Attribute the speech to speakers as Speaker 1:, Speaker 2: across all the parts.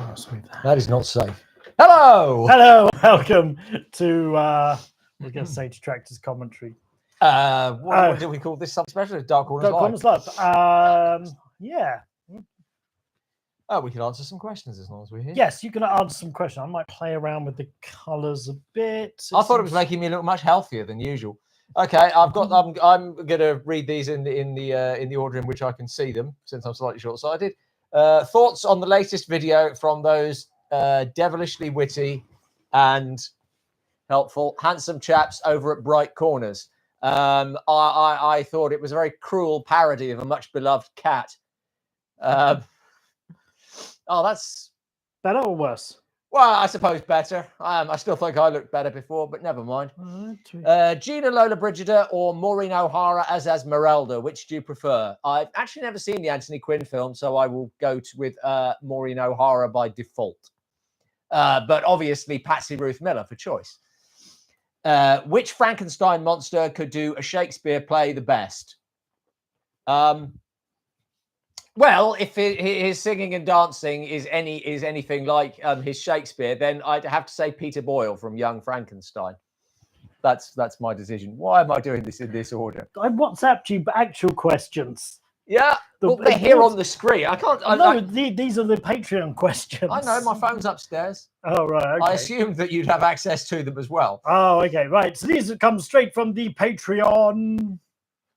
Speaker 1: how smooth
Speaker 2: that is not safe. Hello!
Speaker 1: Hello, welcome to, I was going to say Detractors Commentary.
Speaker 2: What do we call this? Something special? Dark Corners Live.
Speaker 1: Yeah.
Speaker 2: Oh, we can answer some questions as long as we're here.
Speaker 1: Yes, you can answer some questions. I might play around with the colours a bit.
Speaker 2: I thought it was making me look much healthier than usual. Okay, I'm going to read these in the order in which I can see them, since I'm slightly short-sighted. Thoughts on the latest video from those devilishly witty and helpful, handsome chaps over at Bright Corners. I thought it was a very cruel parody of a much beloved cat. Oh, that's
Speaker 1: better or worse?
Speaker 2: Well, I suppose better. I still think I looked better before, but never mind. Gina Lola Brigida or Maureen O'Hara as Esmeralda, which do you prefer? I've actually never seen the Anthony Quinn film, so I will go with Maureen O'Hara by default. But obviously, Patsy Ruth Miller for choice. Which Frankenstein monster could do a Shakespeare play the best? Well, if his singing and dancing is anything like his Shakespeare, then I'd have to say Peter Boyle from Young Frankenstein. That's my decision. Why am I doing this in this order?
Speaker 1: I WhatsApped you actual questions.
Speaker 2: Yeah, well, they're here on the screen. I can't.
Speaker 1: These are the Patreon questions.
Speaker 2: I know, my phone's upstairs.
Speaker 1: Oh, right. Okay.
Speaker 2: I assumed that you'd have access to them as well.
Speaker 1: Oh, okay, right. So these come straight from the Patreon.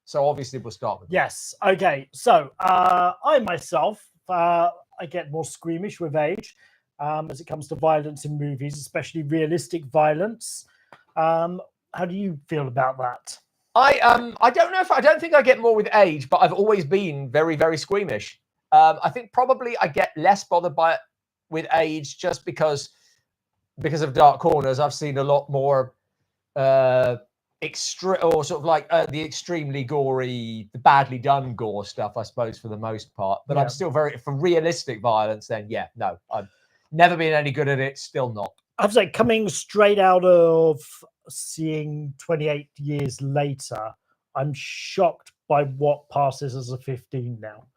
Speaker 2: So obviously we'll start with
Speaker 1: yes. Okay. So I myself, I get more squeamish with age as it comes to violence in movies, especially realistic violence. How do you feel about that?
Speaker 2: I don't know I don't think I get more with age, but I've always been very, very squeamish. I think probably I get less bothered by it with age just because of Dark Corners. I've seen a lot more the extremely gory, the badly done gore stuff, I suppose, for the most part. But I'm still for realistic violence, then no, I've never been any good at it, still not.
Speaker 1: I'd say coming straight out of seeing 28 years later, I'm shocked by what passes as a 15 now.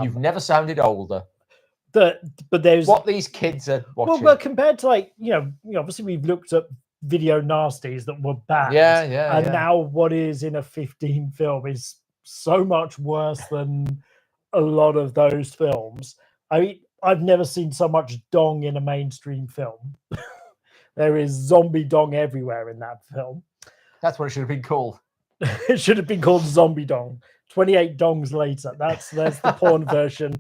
Speaker 2: You've never sounded older.
Speaker 1: But there's
Speaker 2: what these kids are watching.
Speaker 1: Well, compared to obviously we've looked at video nasties that were bad. And now what is in a 15 film is so much worse than a lot of those films. I mean, I've never seen so much dong in a mainstream film. There is zombie dong everywhere in that film.
Speaker 2: That's what it should have been called.
Speaker 1: It should have been called Zombie Dong. 28 dongs later. That's the porn version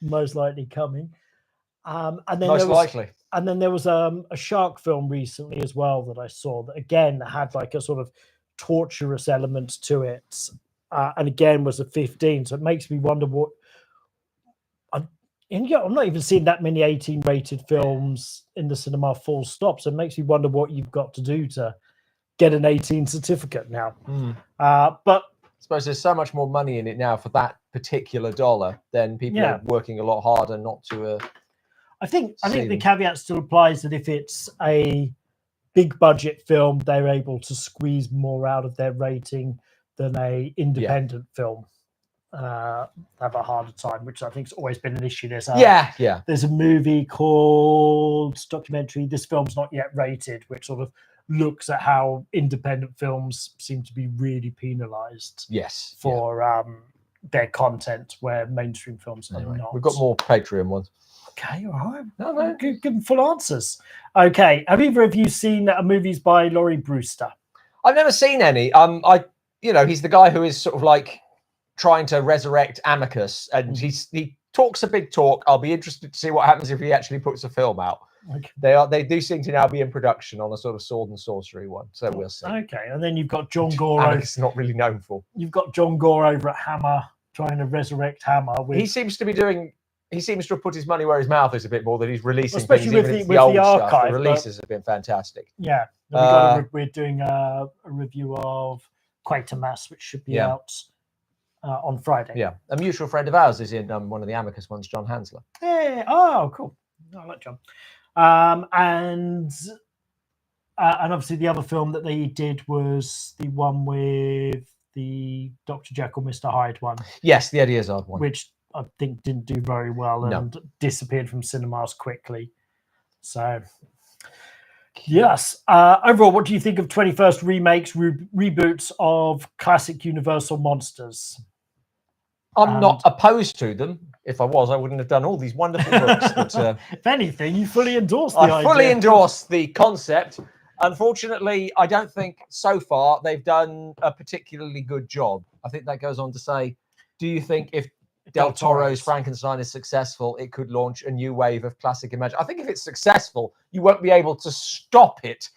Speaker 1: most likely coming. And then there was a shark film recently as well that I saw that again had like a sort of torturous element to it, and again was a 15. So it makes me wonder what. I'm not even seeing that many 18 rated films in the cinema full stop. So it makes me wonder what you've got to do to get an 18 certificate now. But
Speaker 2: I suppose there's so much more money in it now for that particular dollar. Then people are working a lot harder not to.
Speaker 1: I think the caveat still applies that if it's a big budget film, they're able to squeeze more out of their rating than a independent film. Have a harder time, which I think has always been an issue. There's a movie called documentary. This film's not yet rated, which sort of looks at how independent films seem to be really penalized. For their content, where mainstream films are not.
Speaker 2: We've got more Patreon ones.
Speaker 1: Okay, all right. No. Give them full answers. Okay, have either of you seen movies by Laurie Brewster?
Speaker 2: I've never seen any. He's the guy who is sort of like trying to resurrect Amicus, and he talks a big talk. I'll be interested to see what happens if he actually puts a film out. Okay. They do seem to now be in production on a sort of sword and sorcery one, so we'll see.
Speaker 1: Okay, and then you've got John Gore.
Speaker 2: Amicus is not really known for.
Speaker 1: You've got John Gore over at Hammer trying to resurrect Hammer.
Speaker 2: He seems to have put his money where his mouth is a bit more, that he's releasing
Speaker 1: especially
Speaker 2: things,
Speaker 1: with
Speaker 2: even
Speaker 1: the
Speaker 2: old
Speaker 1: archive,
Speaker 2: stuff. The releases have been fantastic.
Speaker 1: Yeah, we're doing a review of Quatermass, which should be out on Friday.
Speaker 2: Yeah, a mutual friend of ours is in one of the Amicus ones, John Hansler.
Speaker 1: Yeah. Oh, cool. I like John. And obviously the other film that they did was the one with the Dr. Jekyll, Mr. Hyde one.
Speaker 2: Yes, the Eddie Izzard one.
Speaker 1: Which I think didn't do very well and disappeared from cinemas quickly. So, yes. Overall, what do you think of 21st remakes, reboots of classic Universal monsters?
Speaker 2: I'm not opposed to them. If I was, I wouldn't have done all these wonderful books. That,
Speaker 1: if anything, you fully endorse the idea.
Speaker 2: I fully endorse the concept. Unfortunately, I don't think so far they've done a particularly good job. I think that goes on to say, do you think if Del Toro's Frankenstein is successful, it could launch a new wave of classic imagination? I think if it's successful, you won't be able to stop it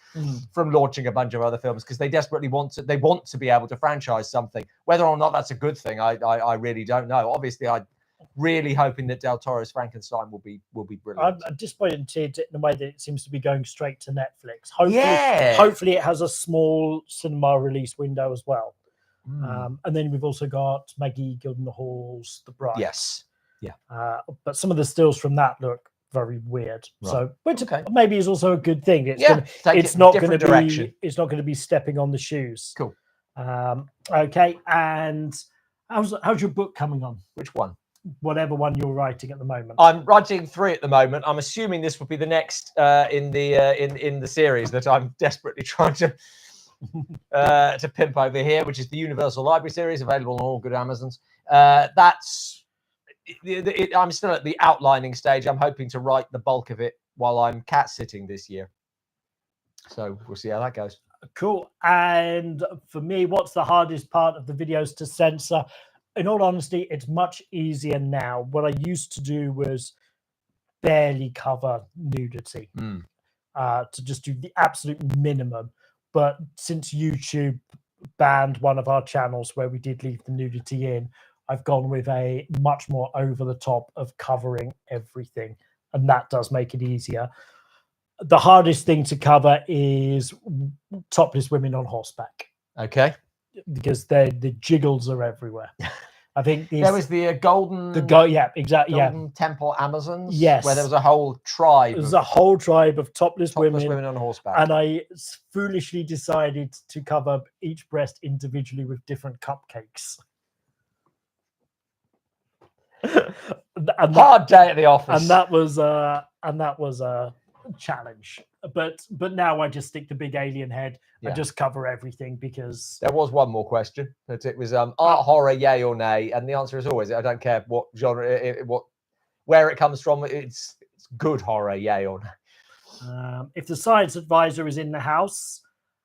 Speaker 2: from launching a bunch of other films because they desperately want to. They want to be able to franchise something. Whether or not that's a good thing, I really don't know. Obviously, I'm really hoping that Del Toro's Frankenstein will be brilliant.
Speaker 1: I'm disappointed in the way that it seems to be going straight to Netflix. Hopefully it has a small cinema release window as well. And then we've also got Maggie Gyllenhaal's The Bride.
Speaker 2: Yes. Yeah.
Speaker 1: But some of the stills from that look very weird.
Speaker 2: Right.
Speaker 1: So, which maybe is also a good thing.
Speaker 2: It's not going
Speaker 1: to be stepping on the shoes.
Speaker 2: Cool.
Speaker 1: Okay. And how's your book coming on?
Speaker 2: Which one?
Speaker 1: Whatever one you're writing at the moment.
Speaker 2: I'm writing 3 at the moment. I'm assuming this will be the next in the series that I'm desperately trying to pimp over here, which is the Universal Library series, available on all good Amazons. That's I'm still at the outlining stage. I'm hoping to write the bulk of it while I'm cat sitting this year. So we'll see how that goes.
Speaker 1: Cool. And for me, what's the hardest part of the videos to censor? In all honesty, it's much easier now. What I used to do was barely cover nudity, to just do the absolute minimum. But since YouTube banned one of our channels where we did leave the nudity in, I've gone with a much more over the top of covering everything. And that does make it easier. The hardest thing to cover is topless women on horseback.
Speaker 2: Okay.
Speaker 1: Because the jiggles are everywhere. I think
Speaker 2: there was the golden temple Amazons.
Speaker 1: Yes,
Speaker 2: where there was a whole tribe.
Speaker 1: There was a whole tribe of topless women
Speaker 2: on horseback,
Speaker 1: and I foolishly decided to cover each breast individually with different cupcakes.
Speaker 2: Hard day at the office,
Speaker 1: and that was a challenge. But now I just stick the big alien head and just cover everything because
Speaker 2: there was one more question. That it was art horror, yay or nay, and the answer is always I don't care what genre, where it comes from. It's good horror, yay or nay.
Speaker 1: If the science advisor is in the house,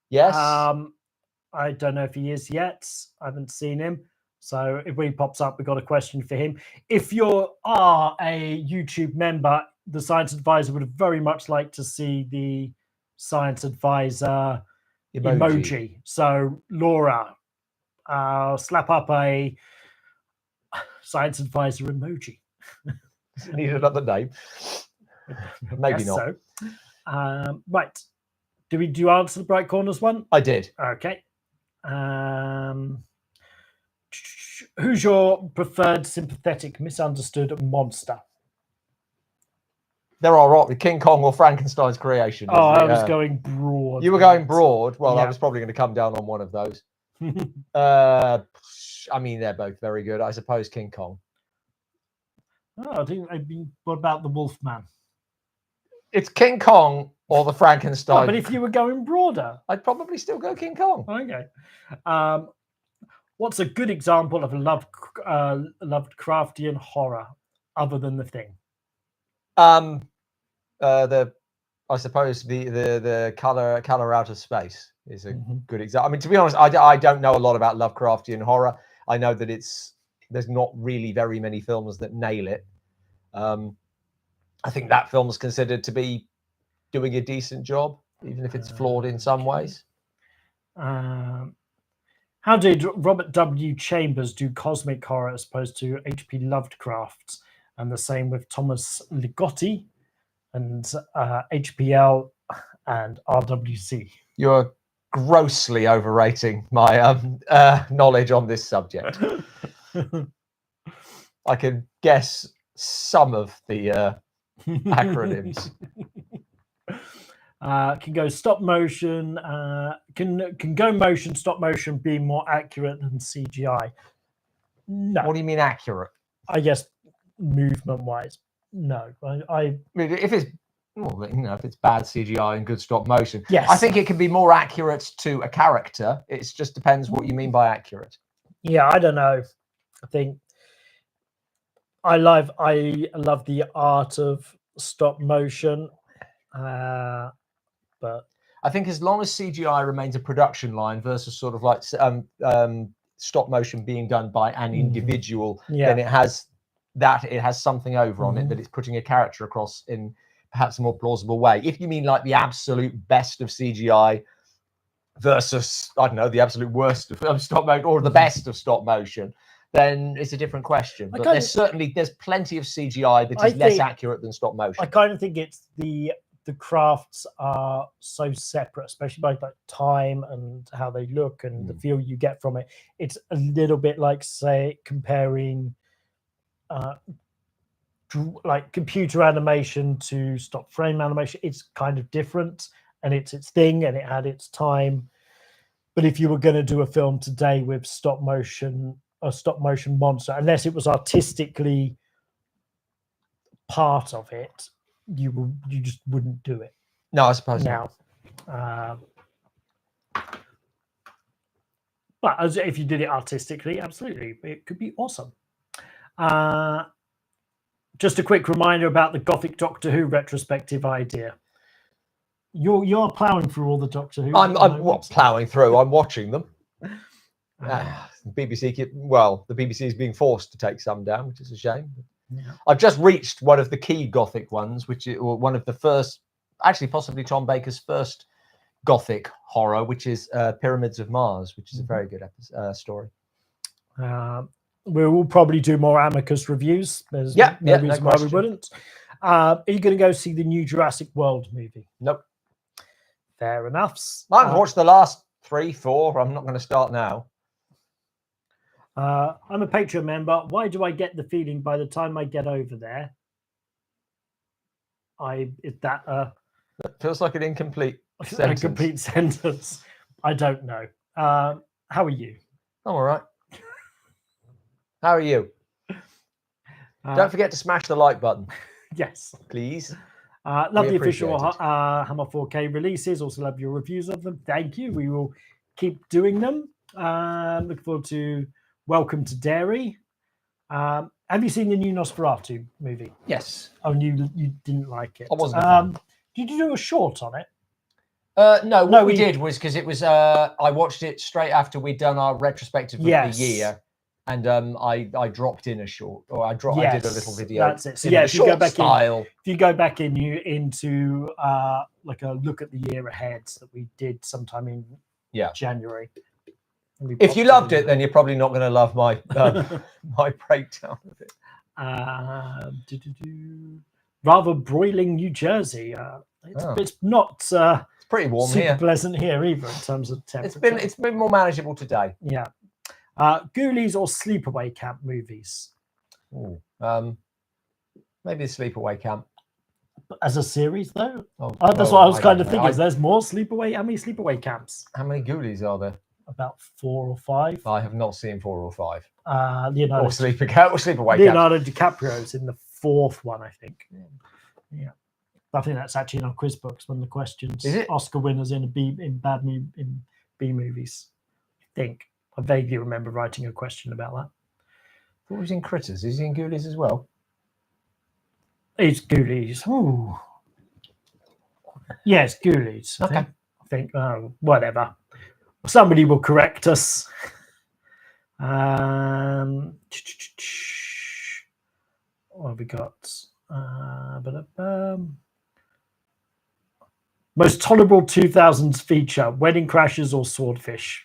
Speaker 2: yes.
Speaker 1: I don't know if he is yet. I haven't seen him. So if he pops up, we've got a question for him. If you are a YouTube member, the science advisor would very much like to see the science advisor emoji. So Laura, slap up a science advisor emoji.
Speaker 2: Need another name? Maybe not.
Speaker 1: So. Right. Do you answer the Bright Corners one?
Speaker 2: I did.
Speaker 1: Okay. Who's your preferred sympathetic misunderstood monster?
Speaker 2: There are King Kong or Frankenstein's creation.
Speaker 1: Oh, I was going broad.
Speaker 2: You were going broad. Well, I was probably going to come down on one of those. I mean, they're both very good. I suppose King Kong.
Speaker 1: Oh, what about the Wolfman?
Speaker 2: It's King Kong or the Frankenstein.
Speaker 1: Oh, but if you were going broader,
Speaker 2: I'd probably still go King Kong.
Speaker 1: Okay. What's a good example of a Lovecraftian horror other than The Thing?
Speaker 2: I suppose the color out of space is a good example. I mean, to be honest, I don't know a lot about Lovecraftian horror. I know that there's not really very many films that nail it. I think that film's considered to be doing a decent job, even if it's flawed in some ways.
Speaker 1: How did Robert W. Chambers do cosmic horror as opposed to H.P. Lovecraft? And the same with Thomas Ligotti and HPL and RWC.
Speaker 2: You're grossly overrating my knowledge on this subject. I can guess some of the acronyms.
Speaker 1: Can go stop motion. Can go motion, stop motion be more accurate than CGI? No.
Speaker 2: What do you mean accurate?
Speaker 1: I guess movement wise, no.
Speaker 2: I mean, if it's if it's bad CGI and good stop motion,
Speaker 1: yes,
Speaker 2: I think it can be more accurate to a character. It just depends what you mean by accurate.
Speaker 1: Yeah, I don't know. I think I love the art of stop motion, but
Speaker 2: I think as long as CGI remains a production line versus sort of like stop motion being done by an individual, then it has something over on it, that it's putting a character across in perhaps a more plausible way. If you mean like the absolute best of CGI versus, I don't know, the absolute worst of stop motion or the best of stop motion, then it's a different question. But there's plenty of CGI that is less accurate than stop motion.
Speaker 1: I kind of think it's the crafts are so separate, especially by like time and how they look and the feel you get from it. It's a little bit like, say, comparing like computer animation to stop frame animation. It's kind of different, and it's its thing, and it had its time. But if you were going to do a film today with a stop motion monster, unless it was artistically part of it, you just wouldn't do it.
Speaker 2: No, I suppose
Speaker 1: now. But as if you did it artistically, absolutely, it could be awesome. Just a quick reminder about the Gothic Doctor Who retrospective idea. You're ploughing through all the Doctor Who.
Speaker 2: I'm ploughing through. I'm watching them. The BBC is being forced to take some down, which is a shame. Yeah. I've just reached one of the key Gothic ones, which is one of the first, actually possibly Tom Baker's first Gothic horror, which is Pyramids of Mars, which is a very good story.
Speaker 1: We will probably do more Amicus reviews. There's no reason why we wouldn't. Are you going to go see the new Jurassic World movie?
Speaker 2: Nope.
Speaker 1: Fair enough.
Speaker 2: I've watched the last 3, 4. I'm not going to start now.
Speaker 1: I'm a Patreon member. Why do I get the feeling by the time I get over there, that
Speaker 2: feels like an incomplete sentence.
Speaker 1: A complete sentence. I don't know. How are you?
Speaker 2: I'm all right. How are you? Don't forget to smash the like button.
Speaker 1: Yes,
Speaker 2: please.
Speaker 1: Love the official Hammer 4K releases. Also love your reviews of them. Thank you. We will keep doing them. Looking forward to Welcome to Derry. Have you seen the new Nosferatu movie?
Speaker 2: Yes.
Speaker 1: Oh, you didn't like it.
Speaker 2: I wasn't.
Speaker 1: Did you do a short on it?
Speaker 2: No, what we did was because it was I watched it straight after we'd done our retrospective of the year, and I dropped in a short, or I did a little video.
Speaker 1: That's it. So yeah, if you go back into like a look at the year ahead that we did sometime in January.
Speaker 2: If you loved it, then you're probably not going to love my my breakdown of it.
Speaker 1: Rather broiling New Jersey. It's not.
Speaker 2: It's pretty warm
Speaker 1: super
Speaker 2: here.
Speaker 1: Pleasant here either in terms of temperature.
Speaker 2: It's been more manageable today.
Speaker 1: Yeah. Ghoulies or sleepaway camp movies?
Speaker 2: Ooh, maybe a sleepaway camp.
Speaker 1: As a series, though? That's what I was kind of thinking. There's more sleepaway. How many sleepaway camps?
Speaker 2: How many Ghoulies are there?
Speaker 1: About 4 or 5.
Speaker 2: I have not seen 4 or 5.
Speaker 1: Leonardo
Speaker 2: or sleepaway
Speaker 1: Leonardo DiCaprio's in the 4th one, I think. Yeah. I think that's actually in our quiz books. One of the questions.
Speaker 2: Is it?
Speaker 1: Oscar winners in B movies. I think. I vaguely remember writing a question about that.
Speaker 2: I thought he was in Critters. Is he in Ghoulies as well?
Speaker 1: It's Ghoulies. Ooh. Yes, Ghoulies. I think. Whatever. Somebody will correct us. What have we got? Most tolerable 2000s feature: Wedding Crashers or Swordfish?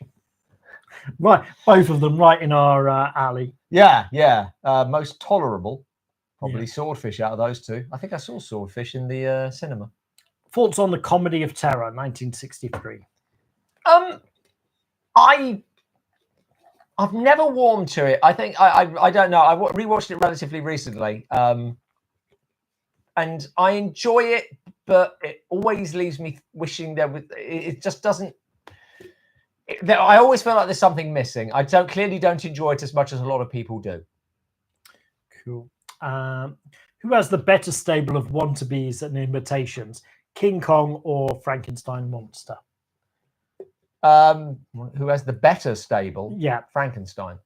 Speaker 1: Right, both of them right in our alley.
Speaker 2: Yeah. Most tolerable, probably Swordfish out of those two. I think I saw Swordfish in the cinema.
Speaker 1: Thoughts on the Comedy of Terror, 1963?
Speaker 2: I've never warmed to it. I think I don't know. I rewatched it relatively recently, and I enjoy it, but it always leaves me wishing there was. It just doesn't. I always feel like there's something missing. I clearly don't enjoy it as much as a lot of people do.
Speaker 1: Cool. Who has the better stable of wannabes and imitations, King Kong or Frankenstein monster?
Speaker 2: Who has the better stable?
Speaker 1: Yeah,
Speaker 2: Frankenstein.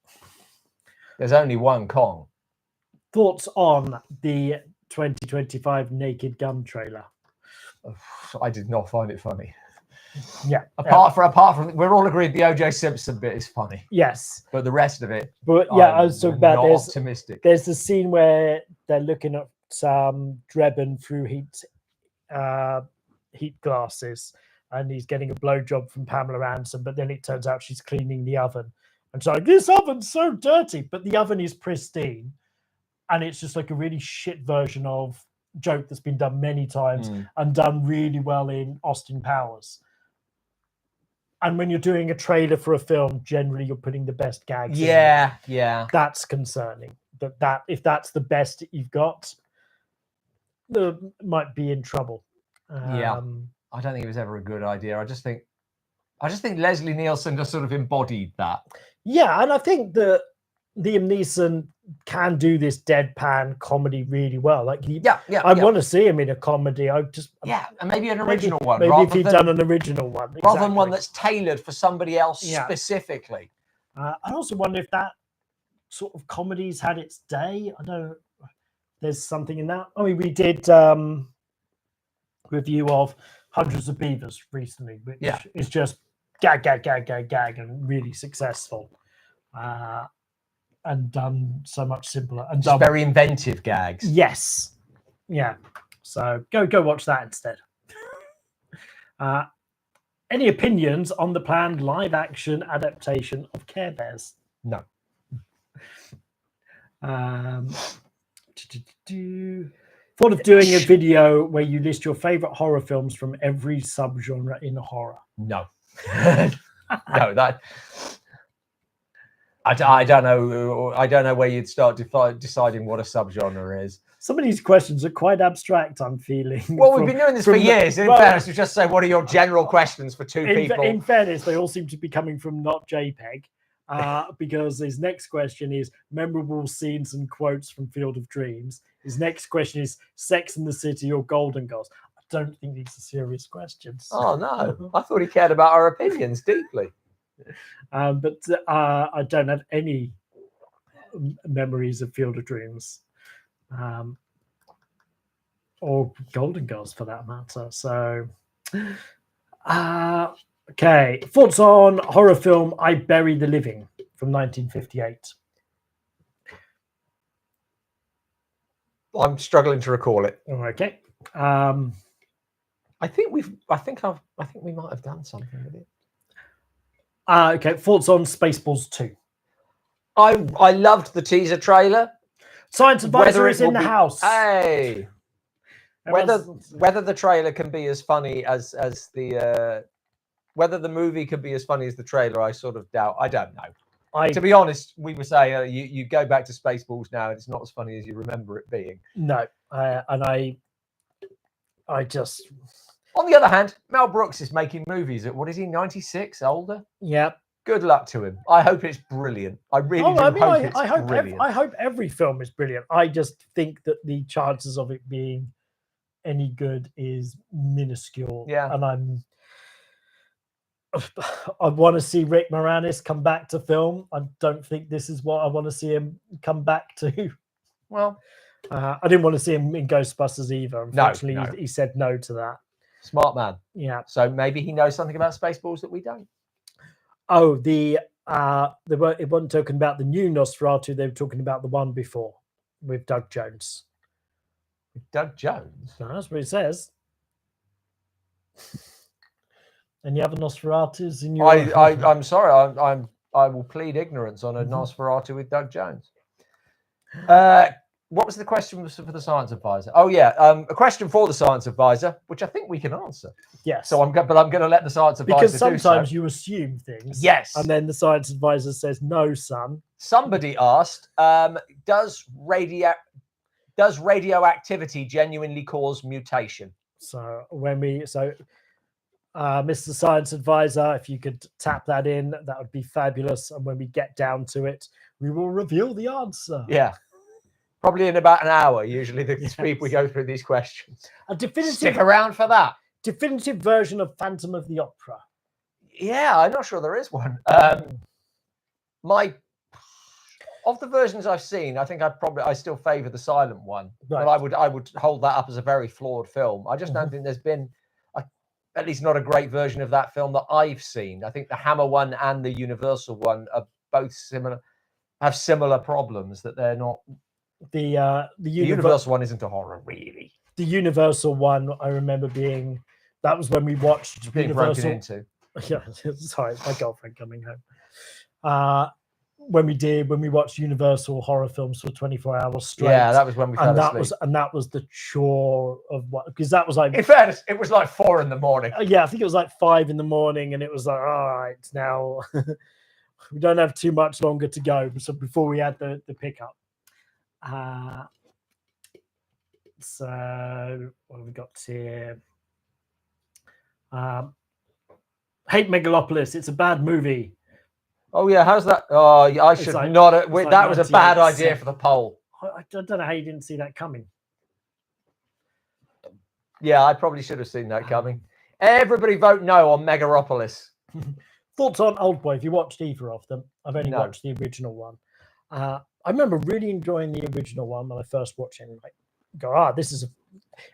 Speaker 2: There's only one Kong.
Speaker 1: Thoughts on the 2025 Naked Gun trailer?
Speaker 2: I did not find it funny.
Speaker 1: Yeah.
Speaker 2: Apart from, we're all agreed the O.J. Simpson bit is funny.
Speaker 1: Yes.
Speaker 2: But the rest of it,
Speaker 1: but yeah, I was talking about
Speaker 2: not optimistic.
Speaker 1: There's the scene where they're looking at Drebin through heat glasses, and he's getting a blowjob from Pamela Anderson, but then it turns out she's cleaning the oven. And so like, this oven's so dirty, but the oven is pristine. And it's just like a really shit version of joke that's been done many times and done really well in Austin Powers. And when you're doing a trailer for a film, generally you're putting the best gags in there.
Speaker 2: Yeah.
Speaker 1: That's concerning. That if that's the best that you've got, might be in trouble.
Speaker 2: I don't think it was ever a good idea. I just think Leslie Nielsen just sort of embodied that.
Speaker 1: Yeah, and I think that Liam Neeson can do this deadpan comedy really well. Like, I want to see him in a comedy. And
Speaker 2: maybe an original one.
Speaker 1: Maybe if he'd done an original one,
Speaker 2: rather than one that's tailored for somebody else specifically.
Speaker 1: I also wonder if that sort of comedy's had its day. I know there's something in that. I mean, we did review of Hundreds of Beavers recently, which is just gag, and really successful. And done so much simpler and
Speaker 2: just very inventive gags.
Speaker 1: Yes, yeah. So go watch that instead. Any opinions on the planned live-action adaptation of Care Bears?
Speaker 2: No.
Speaker 1: Thought of doing a video where you list your favorite horror films from every subgenre in horror?
Speaker 2: No. No, that. I don't know. I don't know where you'd start deciding what a subgenre is.
Speaker 1: Some of these questions are quite abstract, I'm feeling.
Speaker 2: Well, we've been doing this for years. In fairness, we just say, what are your general questions for two people?
Speaker 1: In fairness, they all seem to be coming from not JPEG, because his next question is memorable scenes and quotes from Field of Dreams. His next question is Sex and the City or Golden Girls. I don't think these are serious questions.
Speaker 2: Oh, no. I thought he cared about our opinions deeply.
Speaker 1: But I don't have any memories of Field of Dreams or Golden Girls for that matter. So, okay. Thoughts on horror film I Bury the Living from 1958?
Speaker 2: I'm struggling to recall it.
Speaker 1: Okay.
Speaker 2: I think we might have done something with it.
Speaker 1: Okay, thoughts on Spaceballs 2?
Speaker 2: I loved the teaser trailer.
Speaker 1: Science advisor is in the house.
Speaker 2: Hey, whether the trailer can be as funny as the whether the movie can be as funny as the trailer, I sort of doubt. I don't know. To be honest, we were saying you go back to Spaceballs now, and it's not as funny as you remember it being.
Speaker 1: No, and I just.
Speaker 2: On the other hand, Mel Brooks is making movies at, what is he, 96, older?
Speaker 1: Yeah.
Speaker 2: Good luck to him. I hope it's brilliant. I really hope it's brilliant.
Speaker 1: I hope every film is brilliant. I just think that the chances of it being any good is minuscule.
Speaker 2: Yeah.
Speaker 1: And I want to see Rick Moranis come back to film. I don't think this is what I want to see him come back to.
Speaker 2: Well,
Speaker 1: I didn't want to see him in Ghostbusters either. Unfortunately,
Speaker 2: no.
Speaker 1: He said no to that.
Speaker 2: Smart man.
Speaker 1: Yeah.
Speaker 2: So maybe he knows something about Spaceballs that we don't.
Speaker 1: Oh, it wasn't talking about the new Nosferatu. They were talking about the one before with Doug Jones.
Speaker 2: Doug Jones?
Speaker 1: No, that's what it says. And you have a Nosferatu in your.
Speaker 2: I'm sorry. I will plead ignorance on a Nosferatu with Doug Jones. What was the question for the science advisor? Oh yeah, a question for the science advisor, which I think we can answer.
Speaker 1: Yes.
Speaker 2: So I'm going to let the science advisor
Speaker 1: because sometimes you assume things.
Speaker 2: Yes.
Speaker 1: And then the science advisor says, "No, son."
Speaker 2: Somebody asked, "Does radioactivity genuinely cause mutation?"
Speaker 1: So Mr. Science Advisor, if you could tap that in, that would be fabulous. And when we get down to it, we will reveal the answer.
Speaker 2: Yeah. Probably in about an hour, usually the speed we go through these questions.
Speaker 1: A definitive,
Speaker 2: Stick around for that.
Speaker 1: Definitive version of Phantom of the Opera.
Speaker 2: Yeah, I'm not sure there is one. Of the versions I've seen, I think I still favour the silent one.
Speaker 1: Right.
Speaker 2: But I would hold that up as a very flawed film. I just don't think there's been, at least not a great version of that film that I've seen. I think the Hammer one and the Universal one are both have similar problems, that they're not.
Speaker 1: The
Speaker 2: Universal one isn't a horror, really.
Speaker 1: The Universal one, I remember that was when we watched
Speaker 2: being
Speaker 1: Universal.
Speaker 2: Broken into.
Speaker 1: Yeah, sorry, my girlfriend coming home. When we watched Universal horror films for 24 hours straight.
Speaker 2: Yeah, that was when we fell asleep.
Speaker 1: That was the chore of what, because that was like.
Speaker 2: In fairness, it was like 4 a.m.
Speaker 1: Yeah, I think it was like 5 a.m, and it was like, all right, now we don't have too much longer to go. So before we had the pickup. So what have we got here? Hate Megalopolis. It's a bad movie.
Speaker 2: Oh yeah, how's that? Oh, yeah, I should not. That was a bad idea for the poll.
Speaker 1: I don't know how you didn't see that coming.
Speaker 2: Yeah, I probably should have seen that coming. Everybody vote no on Megaropolis.
Speaker 1: Thoughts on Oldboy? If you watched either of them, I've only watched the original one. I remember really enjoying the original one when I first watched it. And go, this is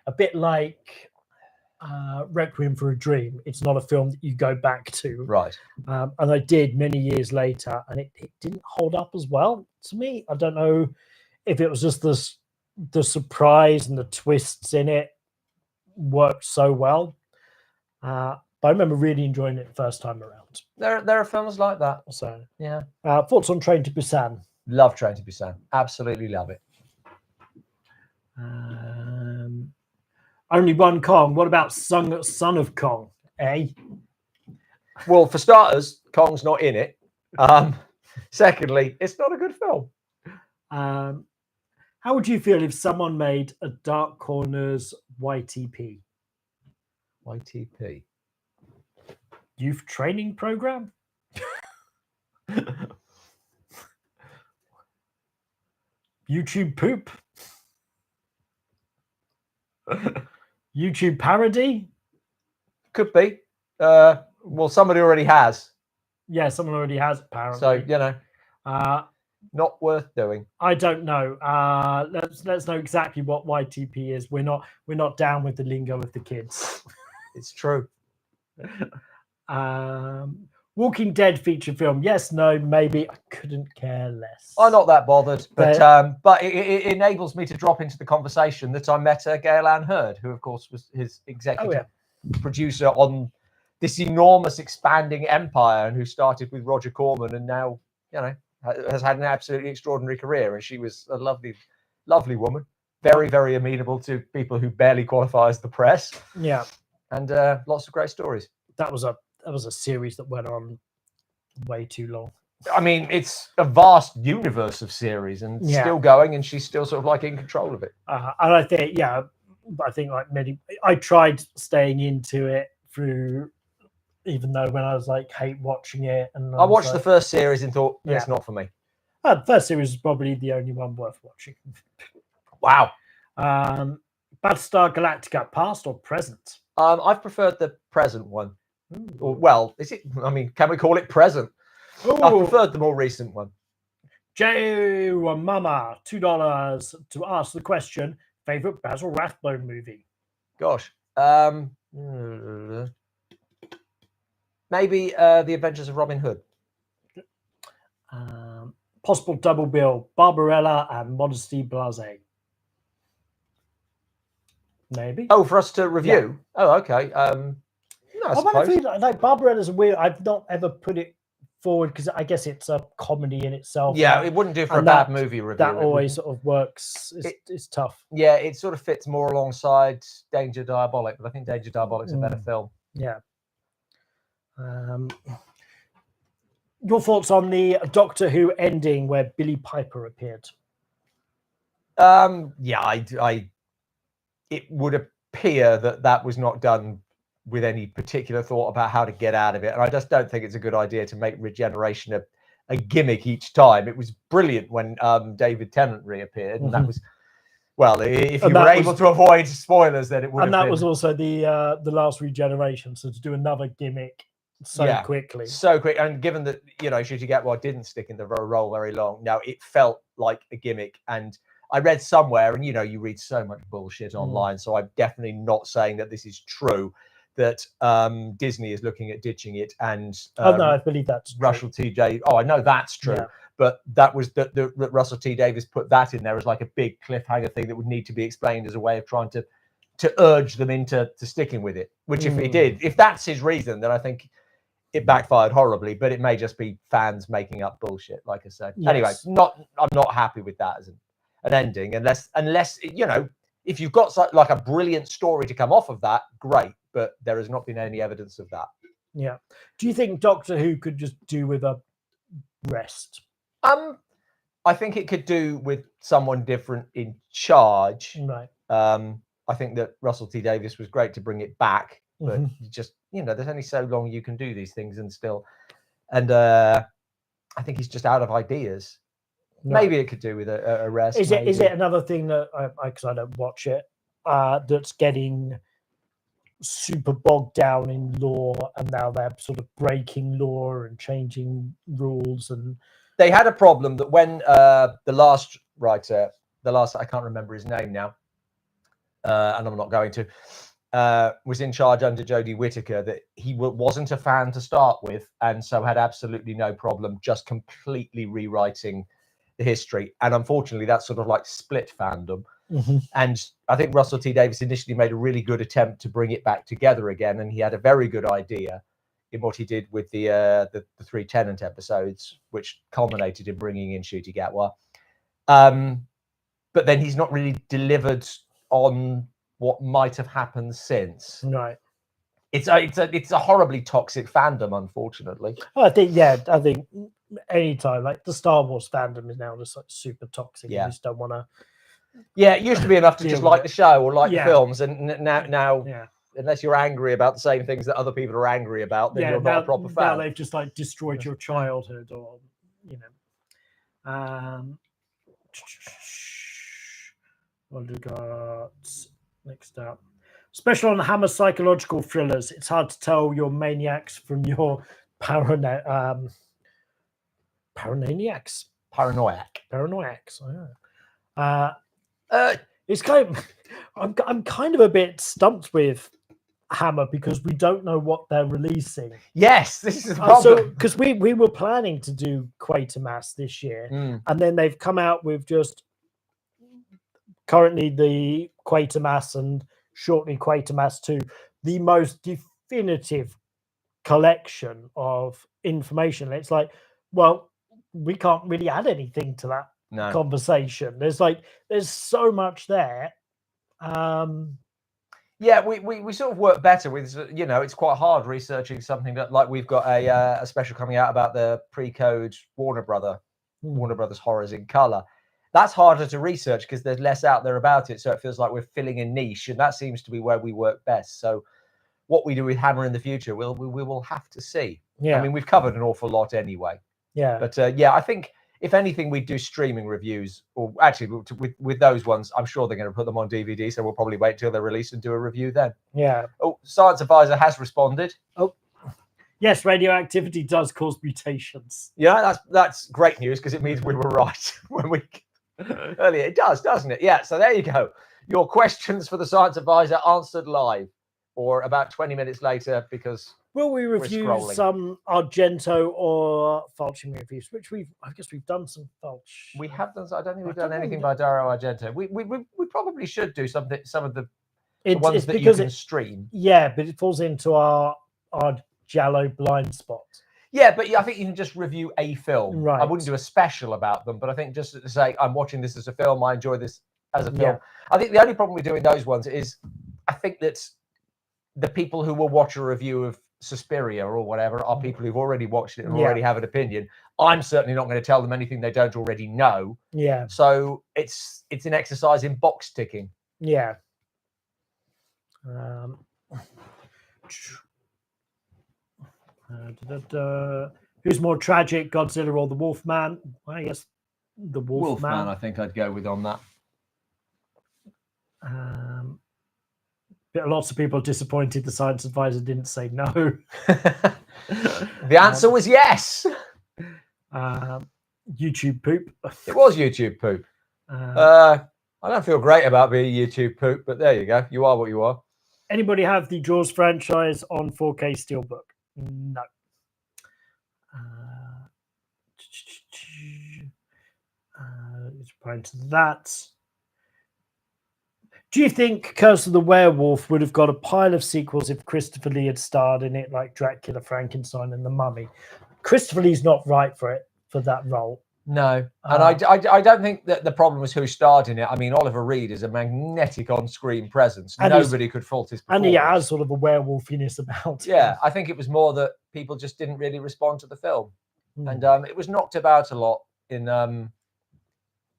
Speaker 1: a bit like Requiem for a Dream. It's not a film that you go back to,
Speaker 2: right?
Speaker 1: And I did many years later, and it didn't hold up as well to me. I don't know if it was just the surprise and the twists in it worked so well, but I remember really enjoying it the first time around.
Speaker 2: There are films like that.
Speaker 1: So
Speaker 2: yeah.
Speaker 1: Thoughts on Train to Busan?
Speaker 2: Love Train to Busan. Absolutely love it.
Speaker 1: Only One Kong. What about Son of Kong?
Speaker 2: Well, for starters, Kong's not in it. Secondly, it's not a good film.
Speaker 1: How would you feel if someone made a Dark Corners YTP?
Speaker 2: YTP?
Speaker 1: Youth Training Program? YouTube Poop? YouTube Parody?
Speaker 2: Could be. Well, somebody already has.
Speaker 1: Yeah, someone already has, apparently.
Speaker 2: So, not worth doing.
Speaker 1: I don't know. Let's know exactly what YTP is. We're not down with the lingo of the kids.
Speaker 2: It's true.
Speaker 1: Walking Dead feature film. Yes, no, maybe. I couldn't care less.
Speaker 2: I'm not that bothered, but it enables me to drop into the conversation that I met Gail Ann Hurd, who of course was his executive producer on this enormous expanding empire, and who started with Roger Corman, and now has had an absolutely extraordinary career. And she was a lovely, lovely woman, very, very amenable to people who barely qualify as the press.
Speaker 1: Yeah,
Speaker 2: and lots of great stories.
Speaker 1: That was a series that went on way too long.
Speaker 2: I mean, it's a vast universe of series, and still going, and she's still sort of like in control of it.
Speaker 1: And I think like many, I tried staying into it through, even though when I was like hate watching it, and
Speaker 2: I watched the first series and thought it's not for me.
Speaker 1: The first series is probably the only one worth watching.
Speaker 2: Wow.
Speaker 1: Battlestar Galactica, past or present?
Speaker 2: I've preferred the present one. Or, well, is it? I mean, can we call it present? I preferred the more recent one.
Speaker 1: J Mama, $2 to ask the question: favorite Basil Rathbone movie?
Speaker 2: Gosh, maybe The Adventures of Robin Hood.
Speaker 1: Possible double bill: Barbarella and Modesty Blase. Maybe.
Speaker 2: Oh, for us to review. Yeah. Oh, okay. No, I suppose.
Speaker 1: Like Barbarella's weird. I've not ever put it forward because I guess it's a comedy in itself.
Speaker 2: Yeah, it wouldn't do for a bad movie review.
Speaker 1: That always sort of works. It's tough.
Speaker 2: Yeah, it sort of fits more alongside Danger Diabolik, but I think Danger Diabolik's a better film.
Speaker 1: Yeah. Your thoughts on the Doctor Who ending where Billie Piper appeared?
Speaker 2: Yeah, it would appear that was not done with any particular thought about how to get out of it. And I just don't think it's a good idea to make regeneration a gimmick each time. It was brilliant when David Tennant reappeared, and that was, well, if you were able to avoid spoilers, then it would have been.
Speaker 1: And that was also the last regeneration. So to do another gimmick quickly.
Speaker 2: So quick. And given that, you know, Ncuti Gatwa didn't stick in the role very long, now it felt like a gimmick. And I read somewhere, and, you know, you read so much bullshit online, so I'm definitely not saying that this is true, that Disney is looking at ditching it. And
Speaker 1: no, I believe that's
Speaker 2: Russell T. Davies. Oh, I know that's true. Yeah. But that was the Russell T. Davies put that in there as like a big cliffhanger thing that would need to be explained as a way of trying to urge them into sticking with it. Which, if he did, if that's his reason, then I think it backfired horribly. But it may just be fans making up bullshit, like I said. Yes. Anyway, I'm not happy with that as an ending, unless you know, if you've got like a brilliant story to come off of that, great. But there has not been any evidence of that.
Speaker 1: Yeah. Do you think Doctor Who could just do with a rest?
Speaker 2: I think it could do with someone different in charge.
Speaker 1: Right.
Speaker 2: I think that Russell T. Davies was great to bring it back, but you just, you know, there's only so long you can do these things and still, and I think he's just out of ideas. Right. Maybe it could do with a rest.
Speaker 1: Is it another thing that because I don't watch it, that's getting super bogged down in lore, and now they're sort of breaking lore and changing rules? And
Speaker 2: they had a problem that when the last writer, I can't remember his name now, and I'm not going to, was in charge under Jodie Whittaker, that he wasn't a fan to start with, and so had absolutely no problem just completely rewriting the history. And unfortunately, that's sort of like split fandom. And I think Russell T. Davies initially made a really good attempt to bring it back together again, and he had a very good idea in what he did with the 3 Tennant episodes, which culminated in bringing in Ncuti Gatwa. But then he's not really delivered on what might have happened since.
Speaker 1: Right.
Speaker 2: It's a horribly toxic fandom, unfortunately.
Speaker 1: I think anytime, like the Star Wars fandom is now just like super toxic. Yeah. You just don't want to.
Speaker 2: Yeah, it used to be enough to just like the show or like the films, and now unless you're angry about the same things that other people are angry about, then you're not a proper fan.
Speaker 1: Now they've just like destroyed your childhood, or you know. What do we got next up? Special on Hammer psychological thrillers. It's hard to tell your maniacs from your paranoiacs. It's kind of, I'm kind of a bit stumped with Hammer because we don't know what they're releasing.
Speaker 2: Yes, this is the problem.
Speaker 1: So because we were planning to do Quatermass this year, and then they've come out with just currently the Quatermass and shortly Quatermass 2, the most definitive collection of information. It's like, well, we can't really add anything to that conversation. There's so much there.
Speaker 2: Yeah, we sort of work better with, you know, it's quite hard researching something that, like, we've got a special coming out about the pre-code Warner Brothers horrors in color. That's harder to research because there's less out there about it. So it feels like we're filling a niche, and that seems to be where we work best. So what we do with Hammer in the future, we will have to see. Yeah. I mean, we've covered an awful lot anyway.
Speaker 1: Yeah.
Speaker 2: But I think if anything, we'd do streaming reviews, or actually with those ones, I'm sure they're going to put them on DVD. So we'll probably wait till they're released and do a review then.
Speaker 1: Yeah.
Speaker 2: Oh, Science Advisor has responded.
Speaker 1: Oh, yes, radioactivity does cause mutations.
Speaker 2: Yeah, that's great news because it means we were right when we earlier. It does, doesn't it? Yeah. So there you go. Your questions for the Science Advisor answered live, or about 20 minutes later, because
Speaker 1: will we review some Argento or Fulci movies? Which I guess we've done some Fulci.
Speaker 2: We have done. I don't think we've done anything by Dario Argento. We probably should do some of the ones that you can stream.
Speaker 1: Yeah, but it falls into our Giallo blind spot.
Speaker 2: Yeah, but I think you can just review a film.
Speaker 1: Right.
Speaker 2: I wouldn't do a special about them, but I think just to say I'm watching this as a film, I enjoy this as a film. Yeah. I think the only problem with doing those ones is I think that the people who will watch a review of Suspiria or whatever are people who've already watched it and already have an opinion. I'm certainly not going to tell them anything they don't already know.
Speaker 1: Yeah.
Speaker 2: So it's an exercise in box ticking.
Speaker 1: Yeah. Who's more tragic, Godzilla or the Wolfman? Well, I guess the Wolfman.
Speaker 2: I think I'd go with on that.
Speaker 1: But lots of people are disappointed the science advisor didn't say no.
Speaker 2: The answer was yes.
Speaker 1: YouTube poop.
Speaker 2: It was YouTube poop. I don't feel great about being YouTube poop, but there you go. You are what you are.
Speaker 1: Anybody have the Jaws franchise on 4K Steelbook? No. Let's reply to that. Do you think Curse of the Werewolf would have got a pile of sequels if Christopher Lee had starred in it, like Dracula, Frankenstein, and The Mummy? Christopher Lee's not right for that role.
Speaker 2: No, and I don't think that the problem was who starred in it. I mean, Oliver Reed is a magnetic on-screen presence. Nobody could fault his performance.
Speaker 1: And he has sort of a werewolfiness about him.
Speaker 2: Yeah, I think it was more that people just didn't really respond to the film. And it was knocked about a lot in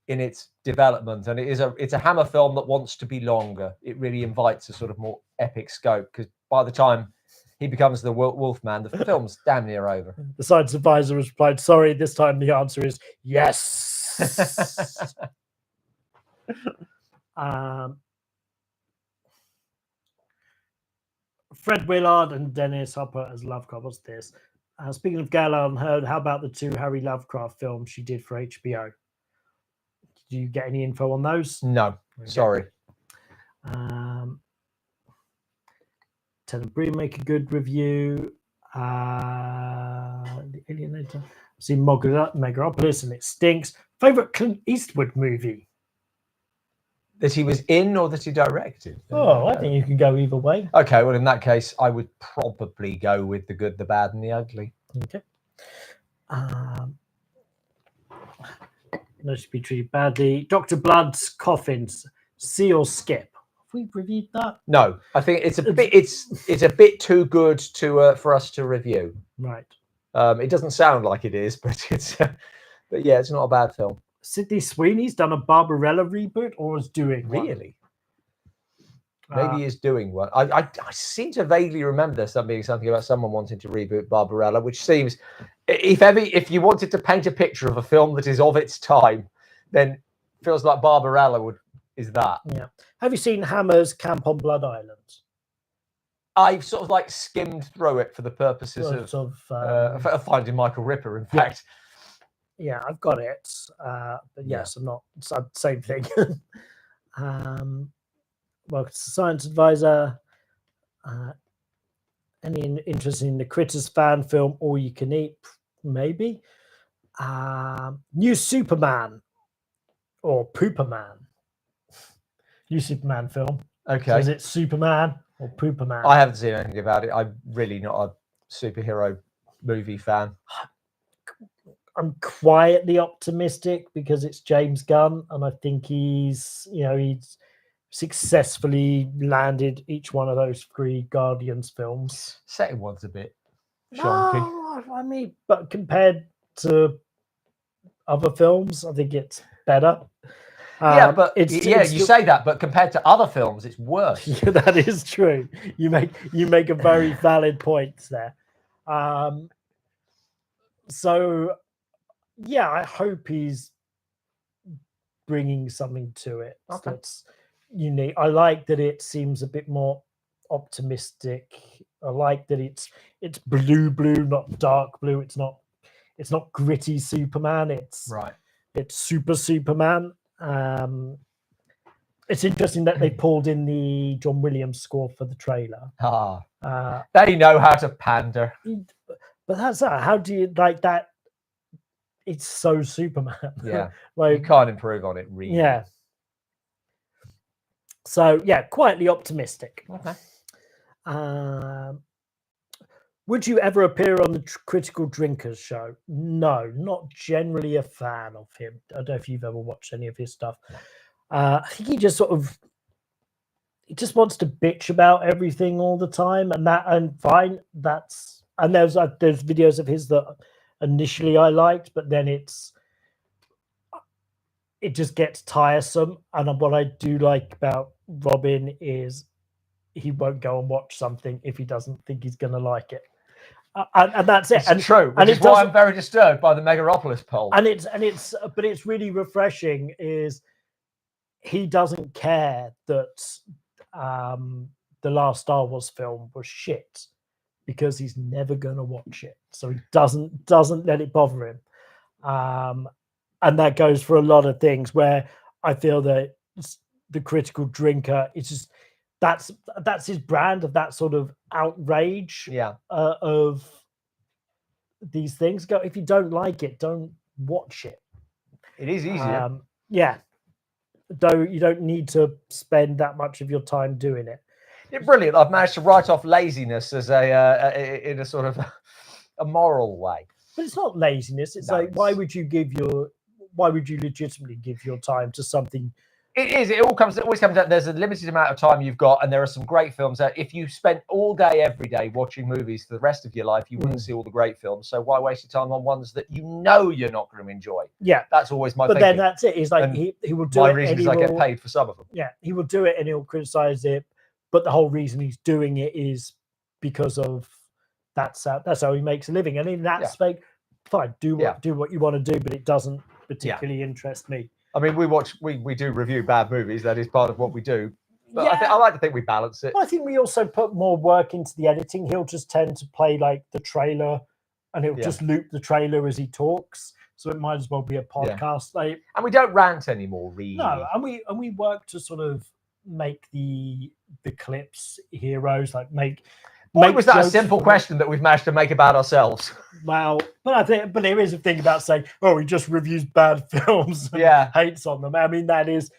Speaker 2: its development. And it's a Hammer film that wants to be longer. It really invites a sort of more epic scope, because by the time he becomes the Wolfman, the film's damn near over.
Speaker 1: The science advisor has replied, sorry, this time the answer is yes. Fred Willard and Dennis Hopper as Lovecraft. What's this? Speaking of Gail Unheard, how about the 2 Harry Lovecraft films she did for HBO? Did you get any info on those?
Speaker 2: No, sorry.
Speaker 1: Tenet Bree make a good review. The Alienator. I've seen Megaropolis and it stinks. Favorite Clint Eastwood movie?
Speaker 2: That he was in or that he directed?
Speaker 1: Oh, I think you can go either way.
Speaker 2: Okay, well, in that case, I would probably go with The Good, the Bad, and the Ugly.
Speaker 1: Okay. No to be treated badly. Dr. Blood's Coffins. See or skip? Have we reviewed that?
Speaker 2: No, I think it's a bit too good to for us to review.
Speaker 1: Right.
Speaker 2: It doesn't sound like it is, but but yeah, it's not a bad film.
Speaker 1: Sydney Sweeney's done a Barbarella reboot, or is doing one?
Speaker 2: Really? Maybe he's doing one. I seem to vaguely remember there being something about someone wanting to reboot Barbarella, which seems, if you wanted to paint a picture of a film that is of its time, then feels like Barbarella is that.
Speaker 1: Yeah. Have you seen Hammer's Camp on Blood Island?
Speaker 2: I've sort of like skimmed through it for the purposes of finding Michael Ripper, in fact.
Speaker 1: Yeah, I've got it. But yes, I'm not. It's the same thing. Well, it's a science advisor. Any interest in the Critters fan film, All You Can Eat? Maybe. New Superman or Pooperman. New Superman film.
Speaker 2: Okay.
Speaker 1: So is it Superman or Pooperman?
Speaker 2: I haven't seen anything about it. I'm really not a superhero movie fan.
Speaker 1: I'm quietly optimistic because it's James Gunn, and I think he's successfully landed each one of those 3 Guardians films.
Speaker 2: Second one's a bit shonky.
Speaker 1: No, I mean, but compared to other films, I think it's better.
Speaker 2: Yeah, but you say that, but compared to other films, it's worse.
Speaker 1: Yeah, that is true. You make a very valid point there. So, yeah, I hope he's bringing something to it that's unique. I like that it seems a bit more optimistic. I like that it's blue, not dark blue. It's not gritty Superman. It's super Superman. It's interesting that they pulled in the John Williams score for the trailer.
Speaker 2: They know how to pander.
Speaker 1: But that's that. How do you like that? It's so Superman.
Speaker 2: Yeah.
Speaker 1: Like,
Speaker 2: you can't improve on it, really.
Speaker 1: Yeah. So, yeah, quietly optimistic.
Speaker 2: Okay.
Speaker 1: Would you ever appear on the Critical Drinkers show? No, not generally a fan of him. I don't know if you've ever watched any of his stuff. I think he just wants to bitch about everything all the time, and fine. And there's videos of his that initially I liked, but then it just gets tiresome. And what I do like about Robin is he won't go and watch something if he doesn't think he's going to like it. and that's it.
Speaker 2: It's true, which is why I'm very disturbed by the Megaropolis poll.
Speaker 1: But it's really refreshing. Is he doesn't care that the last Star Wars film was shit because he's never gonna watch it, so he doesn't let it bother him. And that goes for a lot of things where I feel that the critical drinker, it's just that's his brand of that sort of outrage of these things. Go, if you don't like it, don't watch it.
Speaker 2: It is easier.
Speaker 1: Though you don't need to spend that much of your time doing it.
Speaker 2: Yeah, brilliant. I've managed to write off laziness as in a sort of a moral way. But
Speaker 1: it's not laziness. It's why would you legitimately give your time to something?
Speaker 2: It is. It always comes out. There's a limited amount of time you've got, and there are some great films that if you spent all day, every day watching movies for the rest of your life, you wouldn't see all the great films. So why waste your time on ones that you know you're not going to enjoy?
Speaker 1: Yeah,
Speaker 2: that's always my.
Speaker 1: But then that's it. He's like he will do
Speaker 2: my
Speaker 1: it.
Speaker 2: My reason is I get paid for some of them.
Speaker 1: Yeah, he will do it, and he'll criticize it. But the whole reason he's doing it is because of that's how he makes a living. And in that space, fine, do what you want to do, but it doesn't particularly interest me.
Speaker 2: I mean, we do review bad movies. That is part of what we do. But I like to think we balance it.
Speaker 1: Well, I think we also put more work into the editing. He'll just tend to play like the trailer, and he'll just loop the trailer as he talks. So it might as well be a podcast.
Speaker 2: And we don't rant anymore, really.
Speaker 1: No, and we work to sort of make the clips heroes, like make.
Speaker 2: Why was that a simple question that we've managed to make about ourselves?
Speaker 1: Well, but there is a thing about saying, "Oh, he just reviews bad films, and hates on them." I mean, that is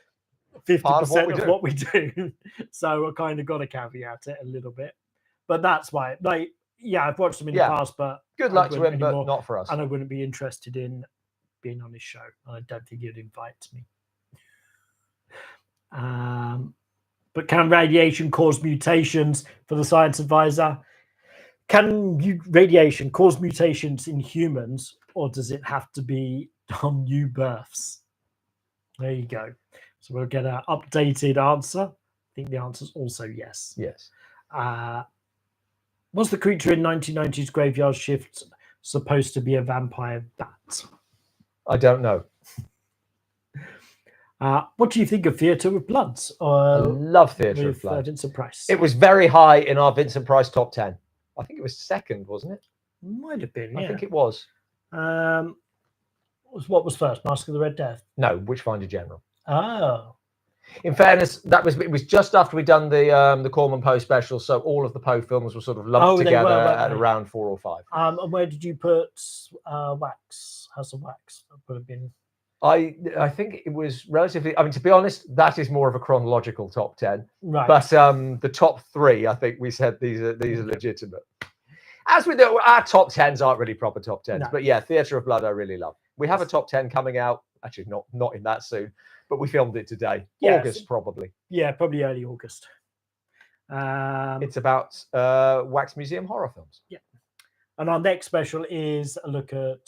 Speaker 1: 50% of what we do. So I kind of got to caveat it a little bit. But that's why, I've watched him in the past, but
Speaker 2: good luck to him, but not for us.
Speaker 1: And I wouldn't be interested in being on his show. I don't think he'd invite me. But can radiation cause mutations for the science advisor? Can radiation cause mutations in humans, or does it have to be on new births? There you go. So we'll get an updated answer. I think the answer is also yes.
Speaker 2: Yes.
Speaker 1: Was the creature in 1990s Graveyard Shift supposed to be a vampire bat?
Speaker 2: I don't know.
Speaker 1: What do you think of Theatre of Bloods?
Speaker 2: I love Theatre of Blood.
Speaker 1: Vincent Price.
Speaker 2: It was very high in our Vincent Price top 10. I think it was second, wasn't it?
Speaker 1: Might have been,
Speaker 2: I think it was.
Speaker 1: What was first? Mask of the Red Death?
Speaker 2: No, Witchfinder General.
Speaker 1: Oh.
Speaker 2: In fairness, it was just after we'd done the Corman Poe special, so all of the Poe films were sort of lumped together at around 4 or 5.
Speaker 1: And where did you put Wax? House of Wax? That would have been.
Speaker 2: I think it was relatively. I mean, to be honest, that is more of a chronological top 10.
Speaker 1: Right.
Speaker 2: But the top 3, I think we said these are legitimate. As with our top 10s aren't really proper top 10s, but yeah, Theatre of Blood I really love. We have a top 10 coming out. Actually, not in that soon, but we filmed it today. Yes. August probably.
Speaker 1: Yeah, probably early August.
Speaker 2: It's about Wax Museum horror films.
Speaker 1: Yeah, and our next special is a look at.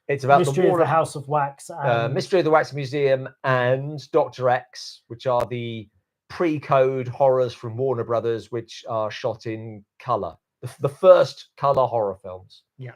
Speaker 2: It's about
Speaker 1: Mystery of the House of Wax,
Speaker 2: Mystery of the Wax Museum, and Dr. X, which are the pre-code horrors from Warner Brothers, which are shot in color. The first color horror films.
Speaker 1: Yeah.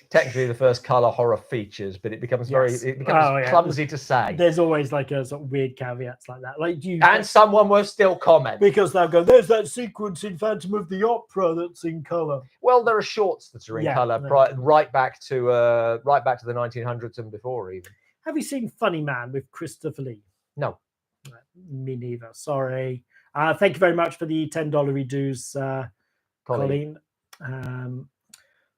Speaker 2: Technically the first color horror features, but it becomes clumsy to say.
Speaker 1: There's always like a sort of weird caveats like that. Like
Speaker 2: someone will still comment.
Speaker 1: Because they'll go, there's that sequence in Phantom of the Opera that's in color.
Speaker 2: Well, there are shorts that are in color right back to the 1900s and before even.
Speaker 1: Have you seen Funny Man with Christopher Lee?
Speaker 2: No.
Speaker 1: Me neither. Sorry. Thank you very much for the $10 dues, Colleen.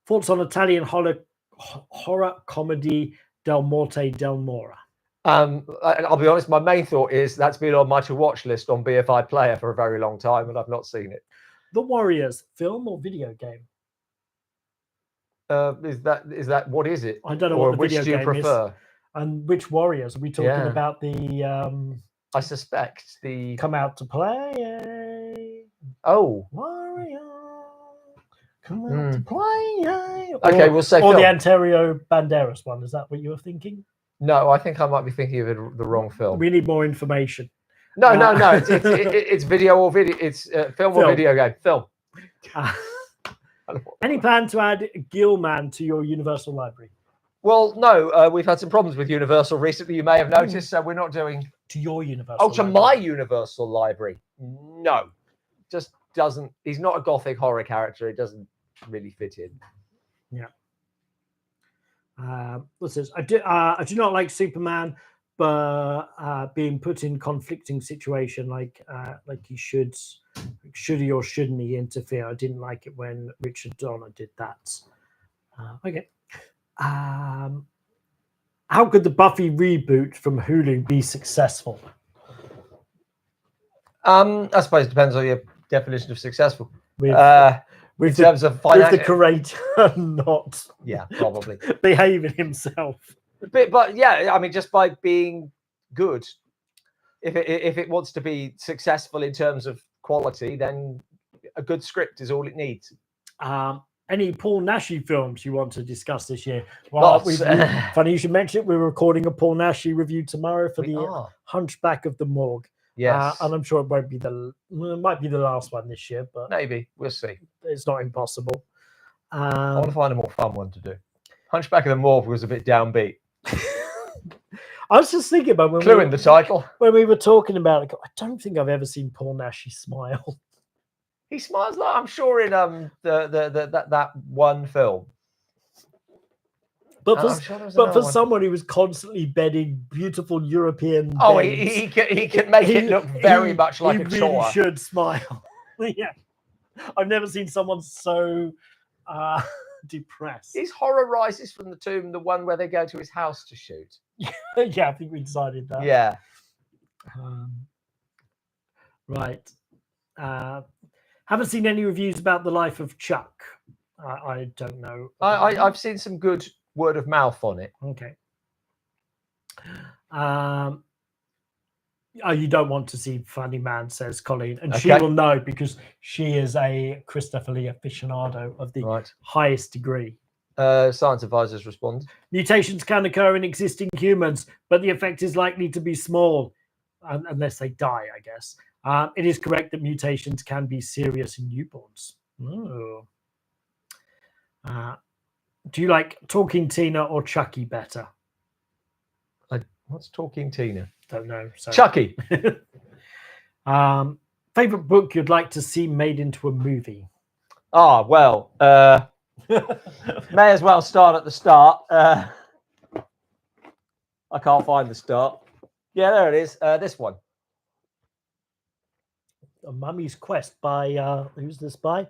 Speaker 1: Thoughts on Italian horror comedy Del Morte del Mora?
Speaker 2: I'll be honest, my main thought is that's been on my to-watch list on BFI Player for a very long time, and I've not seen it.
Speaker 1: The Warriors, film or video game?
Speaker 2: Is that what is it?
Speaker 1: I don't know what the video game is.
Speaker 2: Which do you prefer?
Speaker 1: And which Warriors? Are we talking about the...
Speaker 2: I suspect the...
Speaker 1: Come Out to Play.
Speaker 2: Oh.
Speaker 1: Warrior. Come out to play.
Speaker 2: Okay, we'll say
Speaker 1: or
Speaker 2: film.
Speaker 1: The Antonio Banderas one. Is that what you were thinking?
Speaker 2: No, I think I might be thinking of the wrong film.
Speaker 1: We need more information.
Speaker 2: No. It's video or video. It's film or video game. Film.
Speaker 1: Any plan to add Gilman to your Universal library?
Speaker 2: Well, no. We've had some problems with Universal recently. You may have noticed. So we're not doing
Speaker 1: to your Universal.
Speaker 2: Oh, to my Universal library? No, just doesn't. He's not a gothic horror character. It doesn't really fit in.
Speaker 1: Yeah. What's this? I do not like Superman, but being put in conflicting situation like he should he or shouldn't he interfere? I didn't like it when Richard Donner did that. Okay. How could the Buffy reboot from Hulu be successful?
Speaker 2: I suppose it depends on your definition of successful.
Speaker 1: With
Speaker 2: in terms of financial,
Speaker 1: with the curator not
Speaker 2: probably
Speaker 1: behaving himself.
Speaker 2: But yeah, I mean, just by being good, if it wants to be successful in terms of quality, then a good script is all it needs.
Speaker 1: Any Paul Naschy films you want to discuss this year? Well, funny you should mention it. We're recording a Paul Naschy review tomorrow for the Hunchback of the Morgue.
Speaker 2: Yes,
Speaker 1: and I'm sure it might be the last one this year, but
Speaker 2: maybe we'll see.
Speaker 1: It's not impossible.
Speaker 2: I want to find a more fun one to do. Hunchback of the Morgue was a bit downbeat.
Speaker 1: I was just thinking about
Speaker 2: in the title
Speaker 1: when we were talking about it. I don't think I've ever seen Paul Naschy smile.
Speaker 2: He smiles like I'm sure in that one film.
Speaker 1: But for someone who was constantly bedding beautiful European
Speaker 2: he can make it look very much like a chore. He really
Speaker 1: should smile. Yeah, I've never seen someone so depressed.
Speaker 2: Is Horror Rises from the Tomb the one where they go to his house to shoot?
Speaker 1: Yeah, I think we decided that.
Speaker 2: Yeah.
Speaker 1: Right. Haven't seen any reviews about the life of Chuck. I don't know.
Speaker 2: I've seen some good word of mouth on it.
Speaker 1: Okay. You don't want to see Funny Man, says Colleen, and she will know because she is a Christopher Lee aficionado of the highest degree.
Speaker 2: Science advisors respond.
Speaker 1: Mutations can occur in existing humans, but the effect is likely to be small unless they die, I guess. It is correct that mutations can be serious in newborns. Oh. Do you like Talking Tina or Chucky better?
Speaker 2: What's Talking Tina?
Speaker 1: Don't know. Sorry.
Speaker 2: Chucky.
Speaker 1: Favorite book you'd like to see made into a movie?
Speaker 2: Well, may as well start at the start. I can't find the start. Yeah, there it is. This one.
Speaker 1: A Mummy's Quest by who's this by?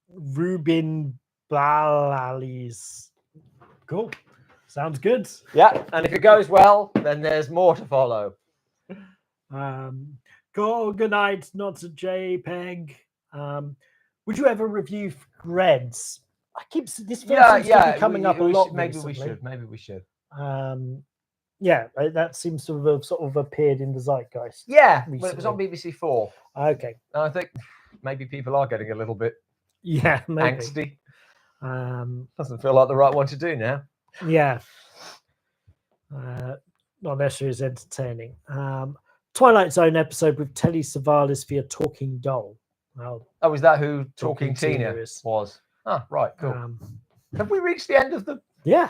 Speaker 1: Ruben Blales. Cool. Sounds good.
Speaker 2: Yeah, and if it goes well, then there's more to follow.
Speaker 1: Gorgonite, not a JPEG. Would you ever review Threads? This film seems to be coming up a lot.
Speaker 2: Maybe we should.
Speaker 1: Yeah, that seems to have sort of appeared in the zeitgeist.
Speaker 2: Yeah, well, it was on BBC 4.
Speaker 1: Okay.
Speaker 2: And I think maybe people are getting a little bit angsty. Doesn't feel like the right one to do now.
Speaker 1: Yeah. Not necessarily as entertaining. Twilight Zone episode with Telly Savalas via Talking Doll.
Speaker 2: Is that who Talking Tina was? Right, cool. Have we reached the end of the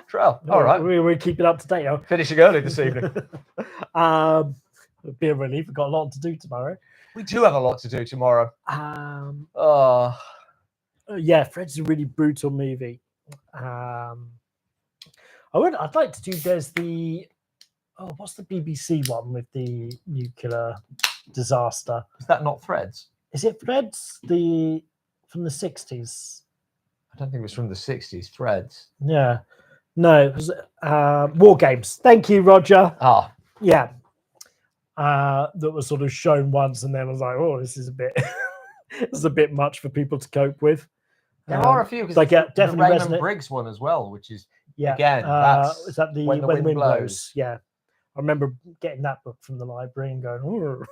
Speaker 2: trail? All right.
Speaker 1: We're keeping up to date.
Speaker 2: Finishing early this evening.
Speaker 1: It'll be a relief. We've got a lot to do tomorrow.
Speaker 2: We do have a lot to do tomorrow.
Speaker 1: Yeah, Fred's a really brutal movie. I'd like to do. There's the what's the BBC one with the nuclear disaster?
Speaker 2: Is that not Threads?
Speaker 1: Is it Threads? From the 60s?
Speaker 2: I don't think it was from the 60s. Threads.
Speaker 1: Yeah, no, it was War Games. Thank you, Roger. Yeah, that was sort of shown once, and then I was like, oh, this is a bit, this is a bit much for people to cope with.
Speaker 2: There are a few,
Speaker 1: like definitely
Speaker 2: the Raymond
Speaker 1: resonate.
Speaker 2: Briggs one as well, which is
Speaker 1: again. Is that the When the Wind Blows? Yeah, I remember getting that book from the library and going, oh,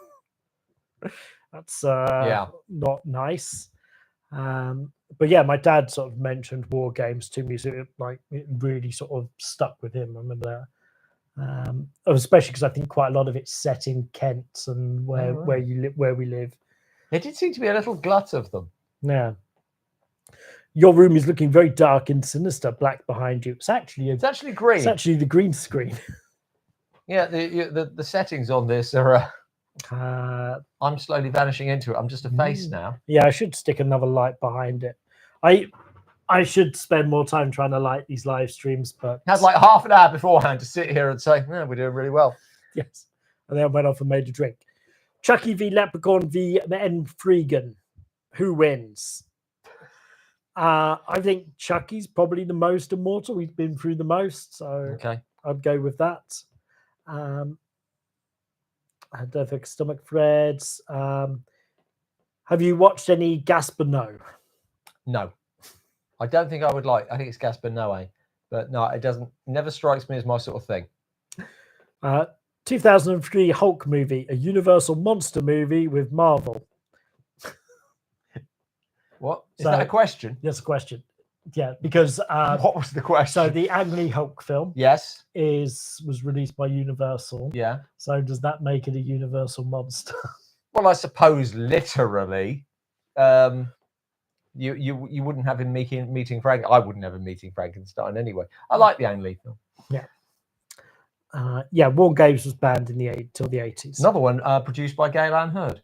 Speaker 1: that's not nice. But yeah, my dad sort of mentioned War Games to me, so it really sort of stuck with him. I remember Especially because I think quite a lot of it's set in Kent and where we live.
Speaker 2: There did seem to be a little glut of them.
Speaker 1: Yeah. Your room is looking very dark and sinister. Black behind you. It's actually
Speaker 2: green.
Speaker 1: It's actually the green screen.
Speaker 2: Yeah, the settings on this are. I'm slowly vanishing into it. I'm just a face now.
Speaker 1: Yeah, I should stick another light behind it. I should spend more time trying to light these live streams, but
Speaker 2: had like half an hour beforehand to sit here and say, "Yeah, we're doing really well."
Speaker 1: Yes, and then I went off and made a drink. Chucky v Leprechaun v N Freegan. Who wins? I think Chucky's probably the most immortal. He's been through the most, so
Speaker 2: okay,
Speaker 1: I'd go with that. I don't think stomach threads. Have you watched any Gaspar Noé?
Speaker 2: No, I don't think I would like. I think it's Gaspar Noé, but no, it doesn't. Never strikes me as my sort of thing.
Speaker 1: 2003 Hulk movie, a Universal monster movie with Marvel.
Speaker 2: What is that a question?
Speaker 1: Yes, a question. Yeah, because
Speaker 2: what was the question?
Speaker 1: So the Ang Lee Hulk film,
Speaker 2: yes,
Speaker 1: was released by Universal.
Speaker 2: Yeah.
Speaker 1: So does that make it a Universal monster?
Speaker 2: Well, I suppose literally, you wouldn't have him meeting Frank. I wouldn't have him meeting Frankenstein anyway. I like the Ang Lee film.
Speaker 1: Yeah. War Games was banned till the 80s.
Speaker 2: Another one produced by Gail Ann Hurd.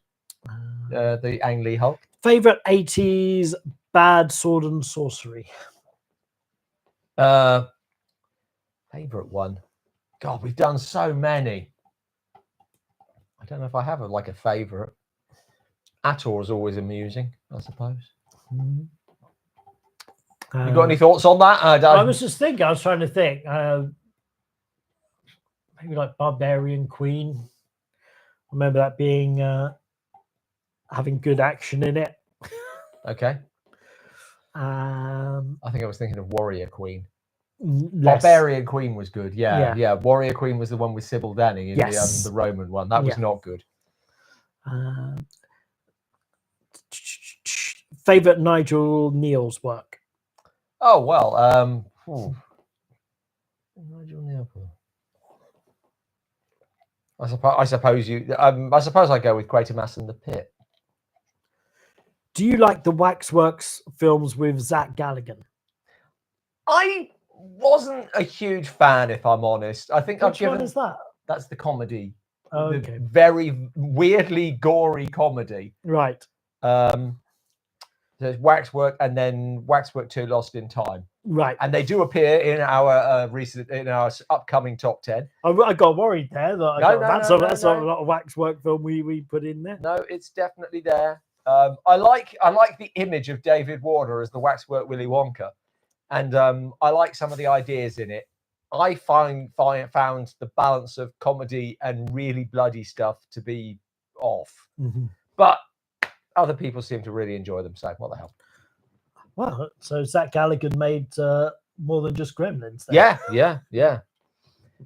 Speaker 2: The Ang Lee Hulk.
Speaker 1: Favorite 80s bad sword and sorcery.
Speaker 2: Favorite one. God, we've done so many. I don't know if I have a favorite. Ator is always amusing, I suppose. You got any thoughts on that?
Speaker 1: I was just thinking. I was trying to think. Maybe like Barbarian Queen. I remember that being having good action in it.
Speaker 2: Okay.
Speaker 1: I
Speaker 2: think I was thinking of Warrior Queen.
Speaker 1: Less.
Speaker 2: Barbarian Queen was good. Yeah. Warrior Queen was the one with Sybil Danning in the Roman one. That was not good.
Speaker 1: Favorite Nigel Neal's work?
Speaker 2: Oh well, Nigel Neal. I suppose I go with Quatermass and the Pit.
Speaker 1: Do you like the Waxworks films with Zach Galligan?
Speaker 2: I wasn't a huge fan, if I'm honest. I think
Speaker 1: Which one is that?
Speaker 2: That's the comedy.
Speaker 1: Oh, okay.
Speaker 2: The very weirdly gory comedy.
Speaker 1: Right.
Speaker 2: There's Waxwork and then Waxwork 2 Lost in Time.
Speaker 1: Right.
Speaker 2: And they do appear in our upcoming top 10.
Speaker 1: I got worried there. That's not a lot of Waxwork film we put in there.
Speaker 2: No, it's definitely there. I like the image of David Warner as the Waxwork Willy Wonka. And I like some of the ideas in it. I found the balance of comedy and really bloody stuff to be off.
Speaker 1: Mm-hmm.
Speaker 2: But other people seem to really enjoy them. So what the hell?
Speaker 1: Well, so Zach Galligan made more than just Gremlins then.
Speaker 2: Yeah.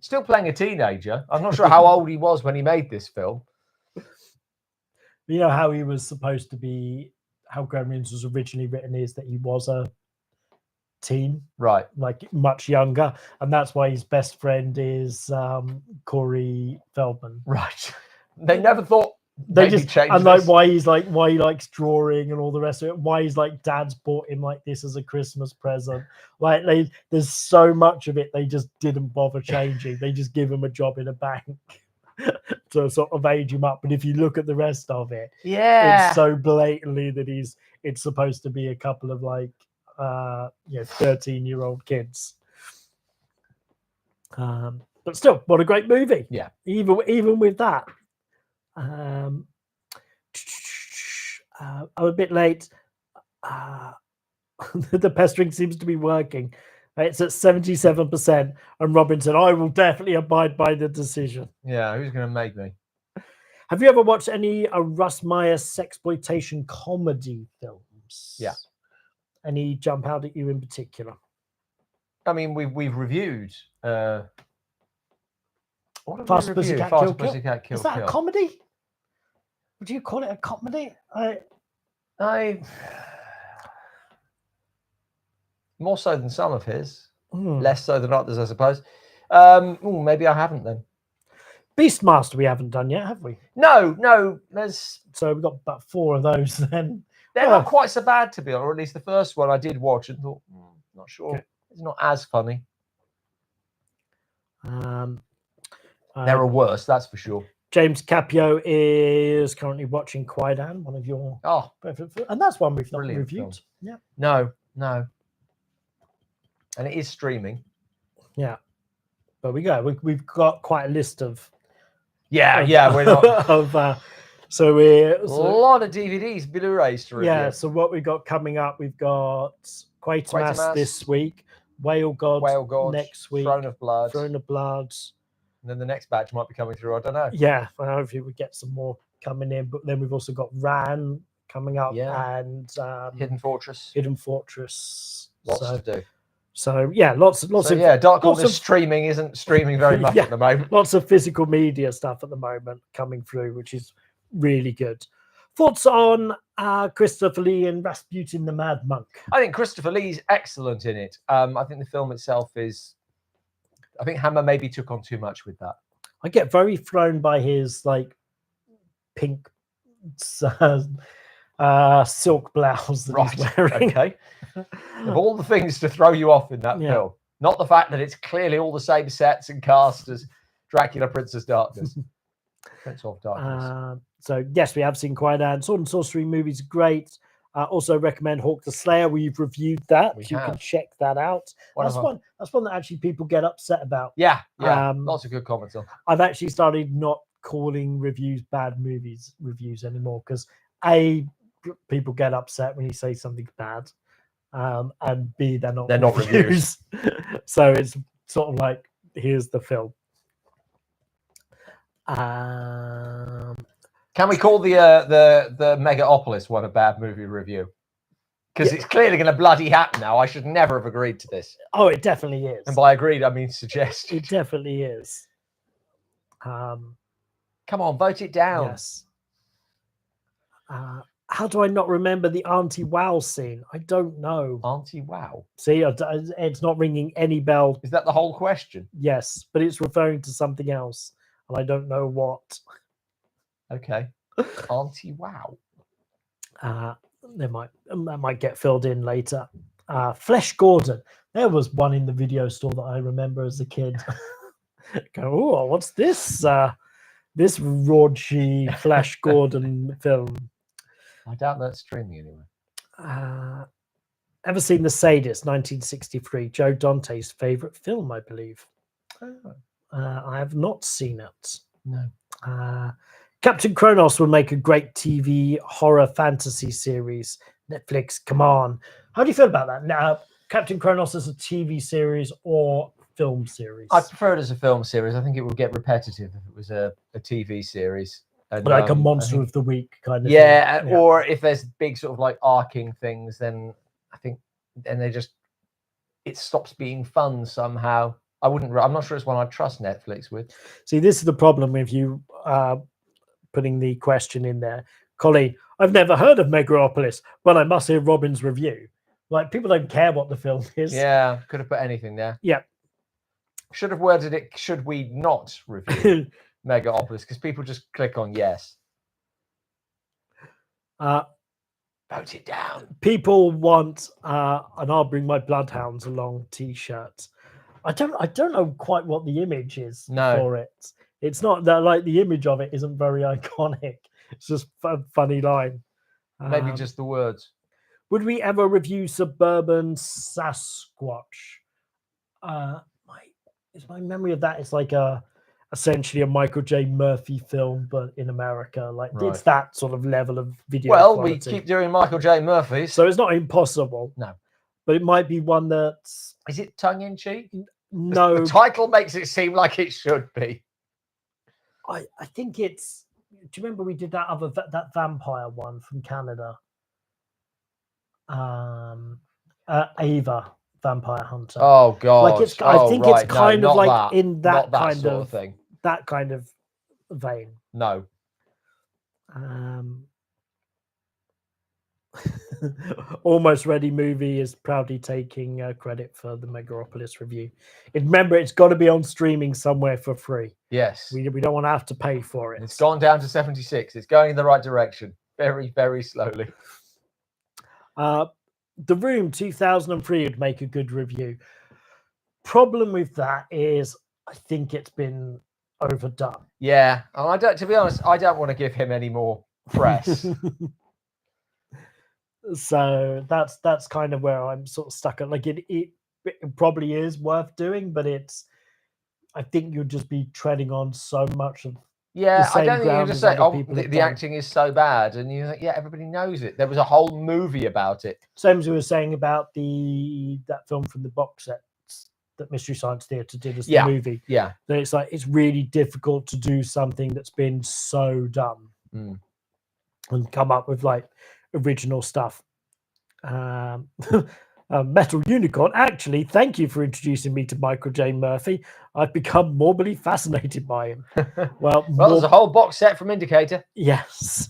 Speaker 2: Still playing a teenager. I'm not sure how old he was when he made this film.
Speaker 1: You know how he was supposed to be, how Gremlins was originally written is that he was a teen,
Speaker 2: right?
Speaker 1: Like much younger, and that's why his best friend is Corey Feldman.
Speaker 2: Right. They never thought
Speaker 1: they just and like why he likes drawing and all the rest of it. Why he's like dad's bought him like this as a Christmas present. Like there's so much of it they just didn't bother changing. They just give him a job in a bank to sort of age him up. But if you look at the rest of it, it's so blatantly that it's supposed to be a couple of 13-year-old kids. But still, what a great movie.
Speaker 2: Yeah.
Speaker 1: Even with that. I'm a bit late. The pestering seems to be working. It's at 77%. And Robin said, I will definitely abide by the decision.
Speaker 2: Yeah, who's going to make me?
Speaker 1: Have you ever watched any Russ Meyer sexploitation comedy films?
Speaker 2: Yeah.
Speaker 1: Any jump out at you in particular?
Speaker 2: I mean, we've reviewed.
Speaker 1: Fast Pussycat Kill. Is that a comedy? Would you call it a comedy?
Speaker 2: I more so than some of his, less so than others, I suppose. Maybe I haven't then.
Speaker 1: Beastmaster we haven't done yet, have we?
Speaker 2: No.
Speaker 1: So we've got about 4 of those then.
Speaker 2: They're not quite so bad, to be honest. Or at least the first one I did watch and thought, not sure. Okay. It's not as funny. There are worse, that's for sure.
Speaker 1: James Capio is currently watching Quaidan, one of your and that's one we've not reviewed. Film. Yeah.
Speaker 2: No. And it is streaming.
Speaker 1: Yeah. But we've got quite a list of
Speaker 2: we're not
Speaker 1: of so we're
Speaker 2: a lot of DVDs, Blu-rays to review.
Speaker 1: Yeah, so what we've got coming up, we've got Quatermass this week, Whale God next week,
Speaker 2: Throne of Blood.
Speaker 1: And
Speaker 2: then the next batch might be coming through. I don't know.
Speaker 1: Yeah, well, hopefully we get some more coming in. But then we've also got Ran coming up and
Speaker 2: Hidden Fortress. Lots to do.
Speaker 1: So yeah, lots of
Speaker 2: Dark Horse streaming isn't streaming very much at the moment.
Speaker 1: Lots of physical media stuff at the moment coming through, which is really good. Thoughts on Christopher Lee and Rasputin the Mad Monk?
Speaker 2: I think Christopher Lee's excellent in it. I think the film itself is. I think Hammer maybe took on too much with that.
Speaker 1: I get very thrown by his like pink silk blouse that he's wearing.
Speaker 2: Okay. Of all the things to throw you off in that film, not the fact that it's clearly all the same sets and cast as Dracula, Prince of Darkness. Prince of Darkness.
Speaker 1: So yes, we have seen Quaidan. Sword and Sorcery movies, great. Also recommend Hawk the Slayer. We've reviewed that. You can check that out. That's one that actually people get upset about.
Speaker 2: Yeah. Lots of good comments on.
Speaker 1: I've actually started not calling reviews bad movies reviews anymore because people get upset when you say something's bad, and B, they're not reviews. So it's sort of like, here's the film.
Speaker 2: Can we call the Megaopolis one a bad movie review? Because it's clearly going to bloody happen now. I should never have agreed to this.
Speaker 1: Oh, it definitely is.
Speaker 2: And by agreed, I mean suggested.
Speaker 1: It definitely is.
Speaker 2: Come on, vote it down.
Speaker 1: Yes. How do I not remember the Auntie Wow scene? I don't know.
Speaker 2: Auntie Wow?
Speaker 1: See, it's not ringing any bell.
Speaker 2: Is that the whole question?
Speaker 1: Yes, but it's referring to something else, and I don't know what.
Speaker 2: Okay. Auntie Wow.
Speaker 1: That might get filled in later. Flesh Gordon. There was one in the video store that I remember as a kid. Oh, what's this? This raunchy Flesh Gordon film.
Speaker 2: I doubt that's streaming anyway.
Speaker 1: Ever seen The Sadist, 1963? Joe Dante's favorite film, I believe. I have not seen it.
Speaker 2: No.
Speaker 1: Captain Kronos will make a great TV horror fantasy series. Netflix, come on. How do you feel about that? Now, Captain Kronos as a TV series or film series?
Speaker 2: I prefer it as a film series. I think it would get repetitive if it was a TV series. And,
Speaker 1: like a Monster of the Week kind of
Speaker 2: thing. Yeah, or if there's big sort of like arcing things, then I think it stops being fun somehow. I'm not sure it's one I'd trust Netflix with.
Speaker 1: See, this is the problem with you putting the question in there. Colleen, I've never heard of Megaopolis, but I must hear Robin's review. Like, people don't care what the film is.
Speaker 2: Yeah, could have put anything there.
Speaker 1: Yeah.
Speaker 2: Should have worded it, should we not review Megaopolis? Because people just click on yes. Vote it down.
Speaker 1: People want an I'll Bring My Bloodhounds Along t-shirt. I don't know quite what the image is for it. It's not that, like, the image of it isn't very iconic. It's just a funny line.
Speaker 2: Maybe just the words.
Speaker 1: Would we ever review Suburban Sasquatch? My memory of that is like essentially a Michael J. Murphy film, but in America. Like, it's that sort of level of video.
Speaker 2: Well,
Speaker 1: quality.
Speaker 2: We keep doing Michael J. Murphy,
Speaker 1: so it's not impossible.
Speaker 2: No,
Speaker 1: but it might be one that's.
Speaker 2: Is it tongue in cheek?
Speaker 1: No,
Speaker 2: the title makes it seem like it should be.
Speaker 1: I think it's. Do you remember we did that vampire one from Canada? Ava, Vampire Hunter.
Speaker 2: Oh God!
Speaker 1: Like I think it's kind of like
Speaker 2: that.
Speaker 1: In that kind
Speaker 2: sort
Speaker 1: of
Speaker 2: thing.
Speaker 1: That kind of vein.
Speaker 2: No.
Speaker 1: Almost Ready movie is proudly taking credit for the Megaropolis review. Remember, it's got to be on streaming somewhere for free.
Speaker 2: Yes.
Speaker 1: We don't want to have to pay for it.
Speaker 2: It's gone down to 76. It's going in the right direction. Very, very slowly.
Speaker 1: The Room 2003 would make a good review. Problem with that is I think it's been overdone.
Speaker 2: Yeah. And to be honest, I don't want to give him any more press.
Speaker 1: So that's kind of where I'm sort of stuck at. Like it probably is worth doing, but I think you'll just be treading on so much of
Speaker 2: Yeah, I don't think you
Speaker 1: ground
Speaker 2: just
Speaker 1: as
Speaker 2: say,
Speaker 1: other
Speaker 2: oh,
Speaker 1: people
Speaker 2: the
Speaker 1: have done.
Speaker 2: acting is so bad. And you're like, yeah, everybody knows it. There was a whole movie about it.
Speaker 1: Same as we were saying about that film from the box set that Mystery Science Theatre did as the movie.
Speaker 2: Yeah.
Speaker 1: That it's like it's really difficult to do something that's been so done and come up with like original stuff. Metal Unicorn, actually, thank you for introducing me to Michael J. Murphy. I've become morbidly fascinated by him. Well,
Speaker 2: there's a whole box set from Indicator.
Speaker 1: Yes.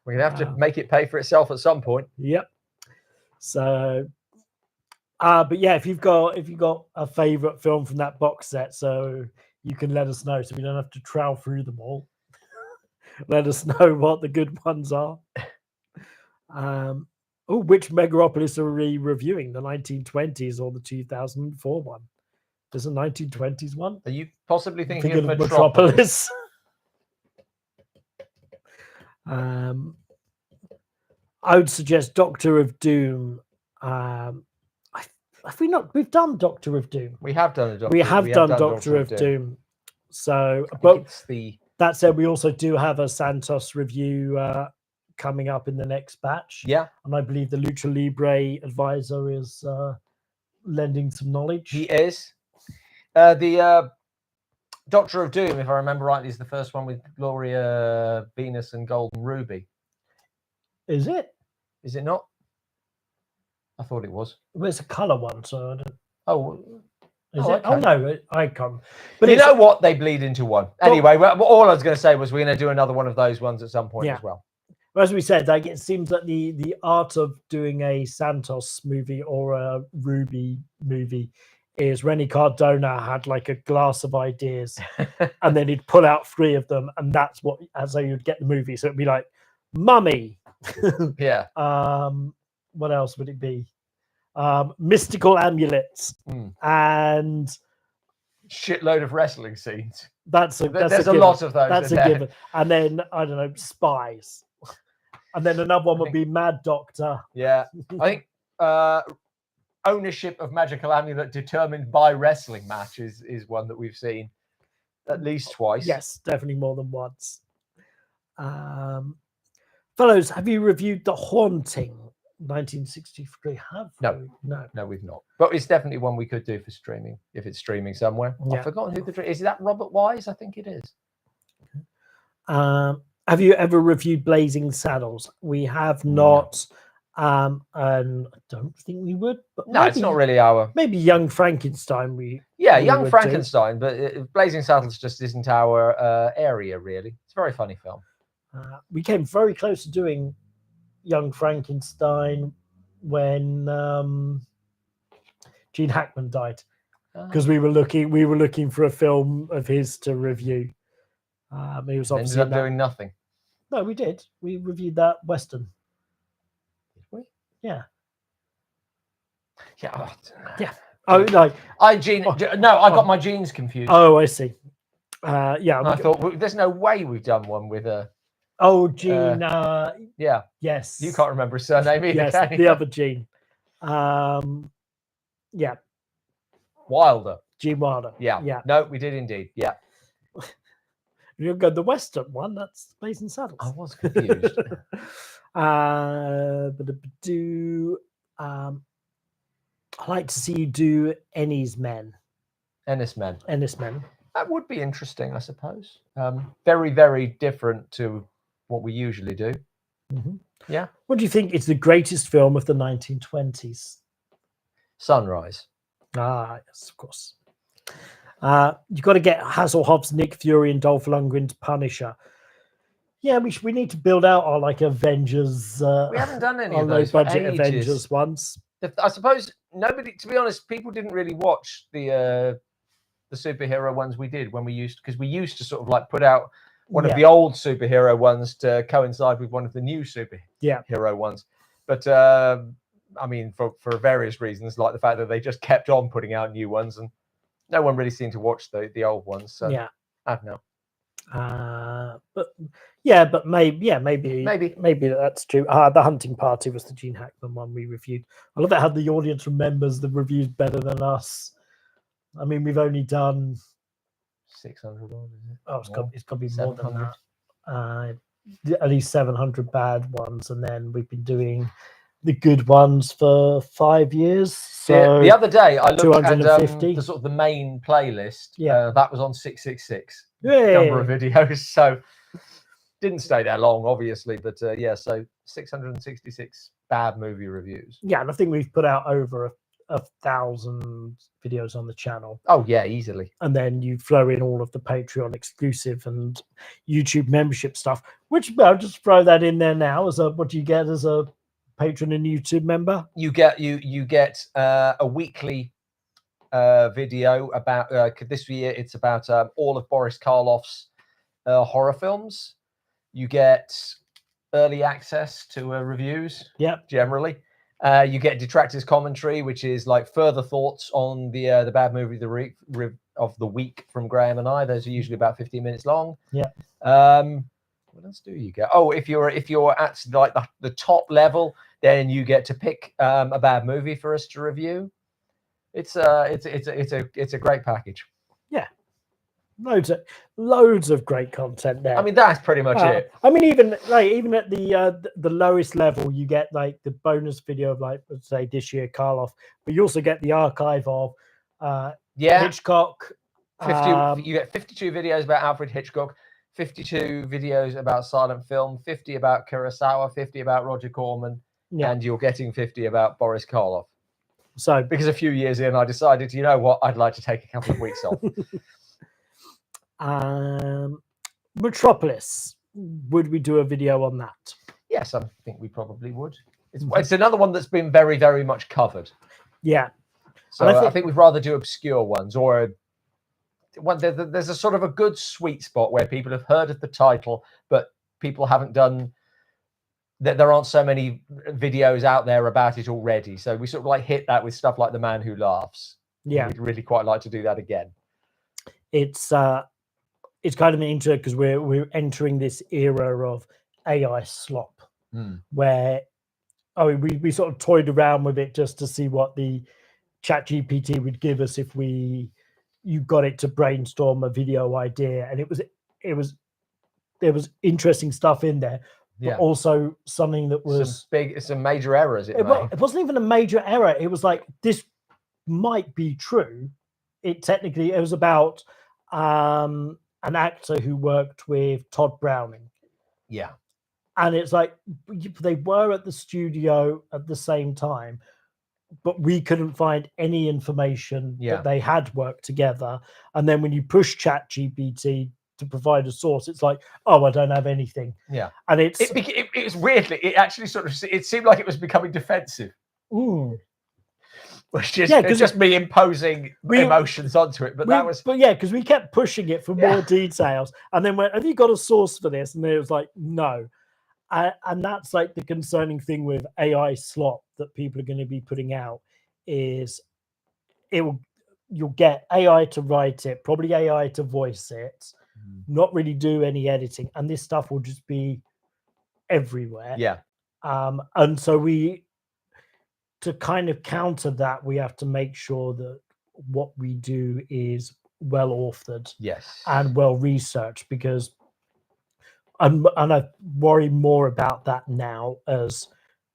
Speaker 2: We're gonna have to make it pay for itself at some point.
Speaker 1: Yep. So but yeah, if you've got a favorite film from that box set, so you can let us know so we don't have to trowel through them all. Let us know what the good ones are. Which Megaropolis are we reviewing? The 1920s or the 2004 one? There's a 1920s one.
Speaker 2: Are you possibly thinking of Metropolis?
Speaker 1: Metropolis? I would suggest Doctor of Doom. Have we not? We've done Doctor of Doom.
Speaker 2: We have done a Doctor.
Speaker 1: We have done Doctor of Doom. So, but that said, we also do have a Santos review coming up in the next batch.
Speaker 2: Yeah.
Speaker 1: And I believe the Lucha Libre advisor is lending some knowledge.
Speaker 2: He is. The Doctor of Doom, if I remember rightly, is the first one with Gloria Venus and Golden Ruby.
Speaker 1: Is it?
Speaker 2: Is it not? I thought it was.
Speaker 1: Well, it's a colour one, so I don't...
Speaker 2: Oh,
Speaker 1: is it? Okay. Oh, no, I can't.
Speaker 2: But you know what? They bleed into one. Anyway, all I was going to say was we're going to do another one of those ones at some point as well.
Speaker 1: As we said, like it seems that the art of doing a Santos movie or a Ruby movie is Rennie Cardona had like a glass of ideas and then he'd pull out 3 of them and that's how you'd get the movie. So it'd be like Mummy.
Speaker 2: Yeah.
Speaker 1: What else would it be? Mystical amulets and
Speaker 2: shitload of wrestling scenes.
Speaker 1: There's
Speaker 2: a lot of those.
Speaker 1: That's a given. And then I don't know, spies. And then another one would be Mad Doctor.
Speaker 2: Yeah. I think ownership of magical amulet determined by wrestling matches is one that we've seen at least twice.
Speaker 1: Yes, definitely more than once. Fellows, have you reviewed The Haunting 1963? No,
Speaker 2: we've not. But it's definitely one we could do for streaming if it's streaming somewhere. I've forgotten who is that. Robert Wise? I think it is.
Speaker 1: Have you ever reviewed Blazing Saddles? We have not, and I don't think we would. But
Speaker 2: no, it's not really our.
Speaker 1: Maybe Young Frankenstein.
Speaker 2: Young Frankenstein, but Blazing Saddles just isn't our area really. It's a very funny film.
Speaker 1: We came very close to doing Young Frankenstein when Gene Hackman died, because we were looking for a film of his to review. He was obviously
Speaker 2: ended up doing nothing.
Speaker 1: No, we did. We reviewed that Western.
Speaker 2: Did we?
Speaker 1: Yeah.
Speaker 2: Yeah.
Speaker 1: Yeah. Oh, like
Speaker 2: I got my genes confused.
Speaker 1: Oh, I see. Yeah.
Speaker 2: I thought there's no way we've done one with a.
Speaker 1: Oh, Gene.
Speaker 2: Yeah.
Speaker 1: Yes.
Speaker 2: You can't remember his surname either.
Speaker 1: Yes, the other Gene. Yeah.
Speaker 2: Wilder.
Speaker 1: Gene Wilder.
Speaker 2: Yeah.
Speaker 1: Yeah.
Speaker 2: No, we did indeed. Yeah.
Speaker 1: You go the Western one. That's Blazing Saddles.
Speaker 2: I was confused.
Speaker 1: I like to see you do Ennis Men.
Speaker 2: Ennis Men.
Speaker 1: Ennis Men.
Speaker 2: That would be interesting, I suppose. Very, very different to what we usually do.
Speaker 1: Mm-hmm.
Speaker 2: Yeah.
Speaker 1: What do you think is the greatest film of the 1920s?
Speaker 2: Sunrise.
Speaker 1: Ah, yes, of course. You've got to get Hasselhoff's Nick Fury and Dolph Lundgren's Punisher.
Speaker 2: Yeah,
Speaker 1: we need to build out our like Avengers.
Speaker 2: We haven't done any
Speaker 1: our
Speaker 2: of those
Speaker 1: low budget
Speaker 2: for ages.
Speaker 1: Avengers ones.
Speaker 2: I suppose nobody, to be honest, people didn't really watch the superhero ones we did when we used to sort of like put out one of the old superhero ones to coincide with one of the new superhero ones. But I mean, for various reasons, like the fact that they just kept on putting out new ones, and no one really seemed to watch the old ones. So I don't know.
Speaker 1: But maybe that's true. The Hunting Party was the Gene Hackman one we reviewed. I love it how the audience remembers the reviews better than us. I mean, we've only done
Speaker 2: 600.
Speaker 1: Oh, it's got to be more than that. At least 700 bad ones, and then we've been doing the good ones for 5 years. So
Speaker 2: the other day I looked at the sort of the main playlist. That was on 666 number of videos, so didn't stay there long, obviously. But so 666 bad movie reviews. Yeah,
Speaker 1: and I think we've put out over 1,000 videos on the channel.
Speaker 2: Oh yeah, easily.
Speaker 1: And then you throw in all of the Patreon exclusive and YouTube membership stuff, which I'll just throw that in there now. As what do you get as a patron and YouTube member?
Speaker 2: You get a weekly video about this year. It's about all of Boris Karloff's horror films. You get early access to reviews. Generally. You get detractors commentary, which is like further thoughts on the bad movie of the week from Graham and I. Those are usually about 15 minutes long. What else do you get? Oh, if you're at like the top level, then you get to pick a bad movie for us to review. It's a great package.
Speaker 1: Loads of great content there.
Speaker 2: I mean, that's pretty much it.
Speaker 1: I mean, even at the lowest level, you get like the bonus video of like, let's say this year Karloff, but you also get the archive of Hitchcock.
Speaker 2: You get 52 videos about Alfred Hitchcock, 52 videos about silent film, 50 about Kurosawa, 50 about Roger Corman, and you're getting 50 about Boris Karloff.
Speaker 1: So,
Speaker 2: because a few years in, I decided, you know what, I'd like to take a couple of weeks off.
Speaker 1: Metropolis, would we do a video on that?
Speaker 2: Yes, I think we probably would. It's another one that's been very, very much covered. So I think we'd rather do obscure ones, or there's a sort of a good sweet spot where people have heard of the title, but people haven't done that. There aren't so many videos out there about it already, so we sort of like hit that with stuff like The Man Who Laughs. We'd really quite like to do that again.
Speaker 1: It's kind of interesting because we're entering this era of AI slop, where we sort of toyed around with it just to see what the ChatGPT would give us if you got it to brainstorm a video idea, and there was interesting stuff in there, but also something that was
Speaker 2: some major errors. It
Speaker 1: wasn't even a major error. It was like, this might be true. It was about an actor who worked with Todd Browning. And it's like, they were at the studio at the same time, but we couldn't find any information that they had worked together. And then when you push ChatGPT to provide a source, it's like, oh, I don't have anything. And it
Speaker 2: was weirdly, it actually it seemed like it was becoming defensive. Which is just me imposing emotions onto it,
Speaker 1: because we kept pushing it for more details, and then went, have you got a source for this? And it was like, no. And that's like the concerning thing with AI slop that people are going to be putting out, is you'll get AI to write it, probably AI to voice it, not really do any editing, and this stuff will just be everywhere. And so to kind of counter that, we have to make sure that what we do is well authored, and well researched, because and I worry more about that now, as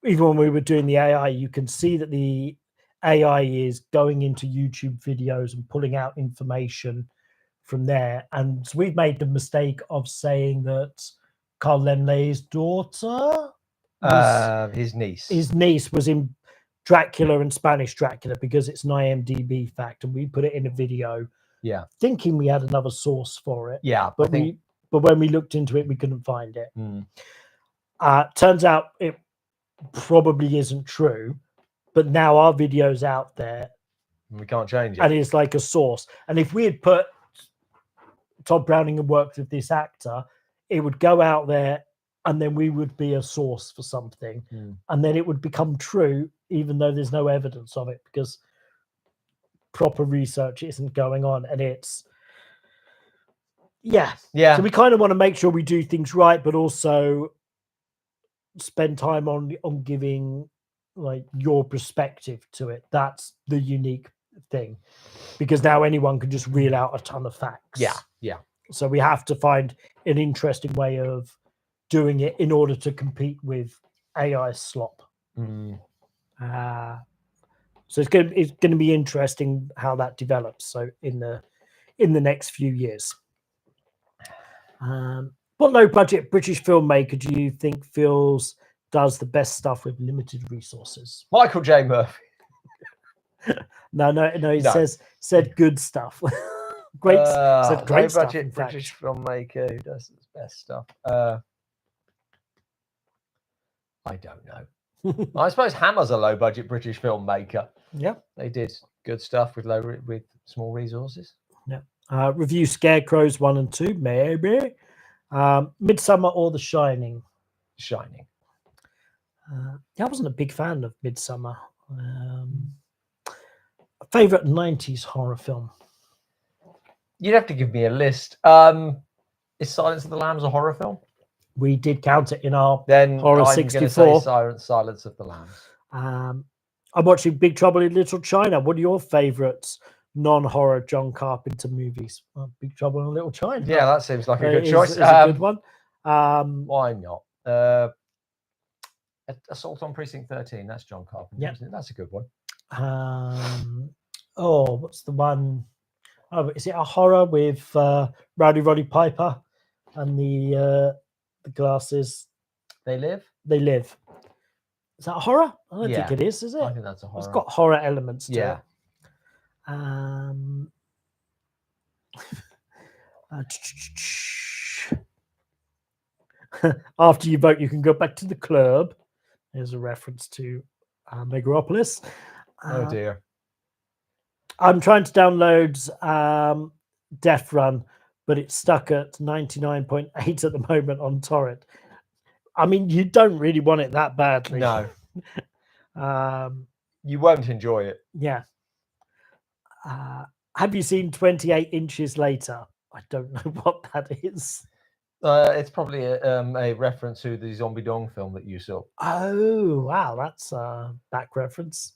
Speaker 1: even when we were doing the AI, you can see that the AI is going into YouTube videos and pulling out information from there. And so we've made the mistake of saying that Carl Lemley's daughter,
Speaker 2: his
Speaker 1: niece was in Dracula and Spanish Dracula, because it's an IMDb fact, and we put it in a video, thinking we had another source for it.
Speaker 2: But
Speaker 1: but when we looked into it, we couldn't find it. Turns out it probably isn't true, but now our video's out there.
Speaker 3: We can't change it.
Speaker 1: And it's like a source. And if we had put Todd Browning and worked with this actor, it would go out there and then we would be a source for something. And then it would become true, even though there's no evidence of it, because proper research isn't going on. And it's, yeah. So we kind of want to make sure we do things right, but also spend time on giving like your perspective to it. That's the unique thing, because now anyone can just reel out a ton of facts. So we have to find an interesting way of doing it in order to compete with AI slop. So it's going to be interesting how that develops. So in the next few years, what low budget British filmmaker do you think does the best stuff with limited resources?
Speaker 3: Michael J. Murphy.
Speaker 1: No. He said good stuff. Great stuff.
Speaker 3: Low budget British filmmaker who does his best stuff. I don't know. I suppose Hammer's a low budget British filmmaker.
Speaker 1: Yeah,
Speaker 3: they did good stuff with small resources.
Speaker 1: Yeah. Review Scarecrows 1 and 2, maybe. Midsummer or The Shining?
Speaker 3: Shining.
Speaker 1: I wasn't a big fan of Midsummer. Favorite 90s horror film?
Speaker 3: You'd have to give me a list. Is Silence of the Lambs a horror film?
Speaker 1: We did count it in our
Speaker 3: then
Speaker 1: Horror
Speaker 3: I'm
Speaker 1: 64.
Speaker 3: Say Silence of the Lambs.
Speaker 1: I'm watching Big Trouble in Little China. What are your favorites non-horror John Carpenter movies? Big Trouble in Little China.
Speaker 3: Yeah, that seems like a good choice.
Speaker 1: It's a good one.
Speaker 3: Why not? Assault on Precinct 13. That's John Carpenter. Isn't it? That's a good one.
Speaker 1: What's the one? Oh, is it a horror with Rowdy Roddy Piper and the glasses?
Speaker 3: They Live.
Speaker 1: Is that a horror? I don't think it is it?
Speaker 3: I think that's a horror.
Speaker 1: It's got horror elements to it. After you vote, you can go back to the club. There's a reference to Megaropolis.
Speaker 3: Oh dear.
Speaker 1: I'm trying to download Death Run, but it's stuck at 99.8 at the moment on torrent. I mean, you don't really want it that badly.
Speaker 3: No. You won't enjoy it.
Speaker 1: Yeah. Have you seen 28 Inches Later? I don't know what that is.
Speaker 3: It's probably a reference to the Zombie Dong film that you saw.
Speaker 1: Oh, wow. That's a back reference.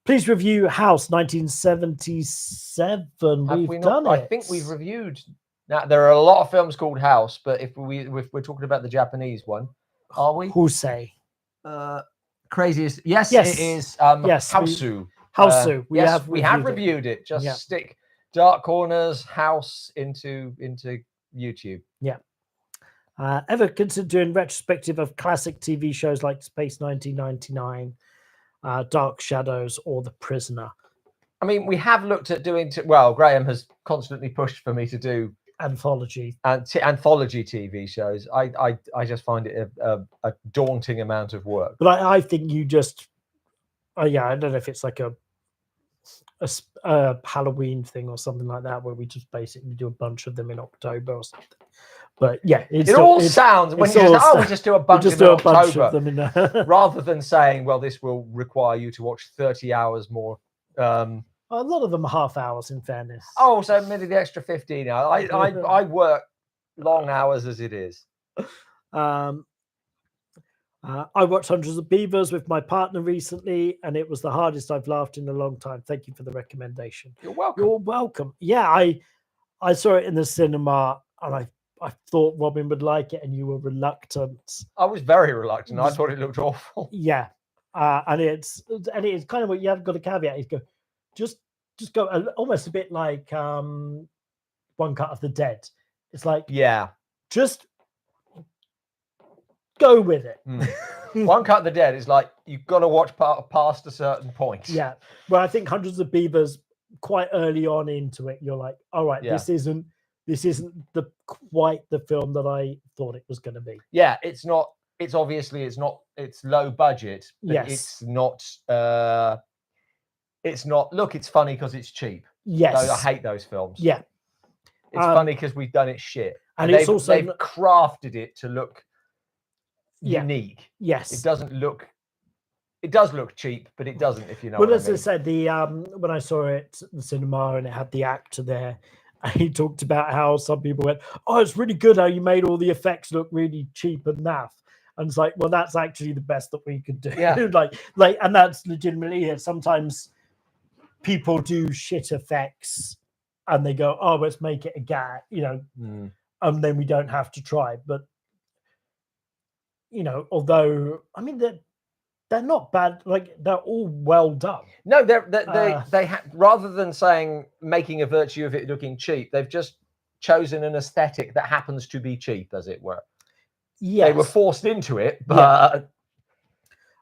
Speaker 1: Please review House 1977. We've done it.
Speaker 3: I think we've reviewed. Now, there are a lot of films called House, but if we're talking about the Japanese one, are we?
Speaker 1: Husei.
Speaker 3: Craziest. Yes, it is.
Speaker 1: Yes,
Speaker 3: Hausu.
Speaker 1: Hausu.
Speaker 3: We have reviewed it. Just stick Dark Corners House into YouTube.
Speaker 1: Yeah. Ever considered doing retrospective of classic TV shows like Space 1999, Dark Shadows, or The Prisoner?
Speaker 3: I mean, we have looked at doing. Well, Graham has constantly pushed for me to do
Speaker 1: anthology
Speaker 3: TV shows. I just find it a daunting amount of work.
Speaker 1: But I think you just, I don't know if it's like a Halloween thing or something like that, where we just basically do a bunch of them in October or something. But yeah, it all
Speaker 3: sounds when you just we just do a bunch of them in October, rather than saying, well, this will require you to watch 30 hours more.
Speaker 1: A lot of them are half hours, in fairness.
Speaker 3: Oh, so maybe the extra 15 hours. I work long hours as it is.
Speaker 1: I watched Hundreds of Beavers with my partner recently, and it was the hardest I've laughed in a long time. Thank you for the recommendation.
Speaker 3: You're welcome.
Speaker 1: You're welcome. Yeah, I saw it in the cinema, and I thought Robin would like it, and you were reluctant.
Speaker 3: I was very reluctant. I thought it looked awful.
Speaker 1: Yeah, and it's kind of what you have got a caveat is go, just go almost a bit like One Cut of the Dead. It's like just go with it.
Speaker 3: One Cut of the Dead is like you've got to watch past a certain point.
Speaker 1: Yeah, well, I think Hundreds of Beavers quite early on into it, you're like, all right, this isn't this isn't quite the film that I thought it was going to be.
Speaker 3: Yeah, it's not. It's obviously it's not. It's low budget. But
Speaker 1: Yes.
Speaker 3: It's not. It's not. Look, it's funny because it's cheap.
Speaker 1: Yes.
Speaker 3: I hate those films.
Speaker 1: Yeah.
Speaker 3: It's funny because we've done it shit.
Speaker 1: And it's
Speaker 3: they've crafted it to look unique.
Speaker 1: Yes.
Speaker 3: It doesn't look. It does look cheap, but it doesn't. If you know.
Speaker 1: Well,
Speaker 3: what
Speaker 1: as
Speaker 3: I mean.
Speaker 1: I said, the when I saw it at the cinema and it had the actor there, and he talked about how some people went, "Oh, it's really good how you made all the effects look really cheap and naff." And it's like, well, that's actually the best that we could do.
Speaker 3: Yeah.
Speaker 1: like, and that's legitimately it. Sometimes people do shit effects, and they go, "Oh, let's make it a gag," and then we don't have to try. But although I mean they're not bad. Like they're all well done.
Speaker 3: No, they rather than saying making a virtue of it looking cheap, they've just chosen an aesthetic that happens to be cheap, as it were.
Speaker 1: Yes.
Speaker 3: They were forced into it, but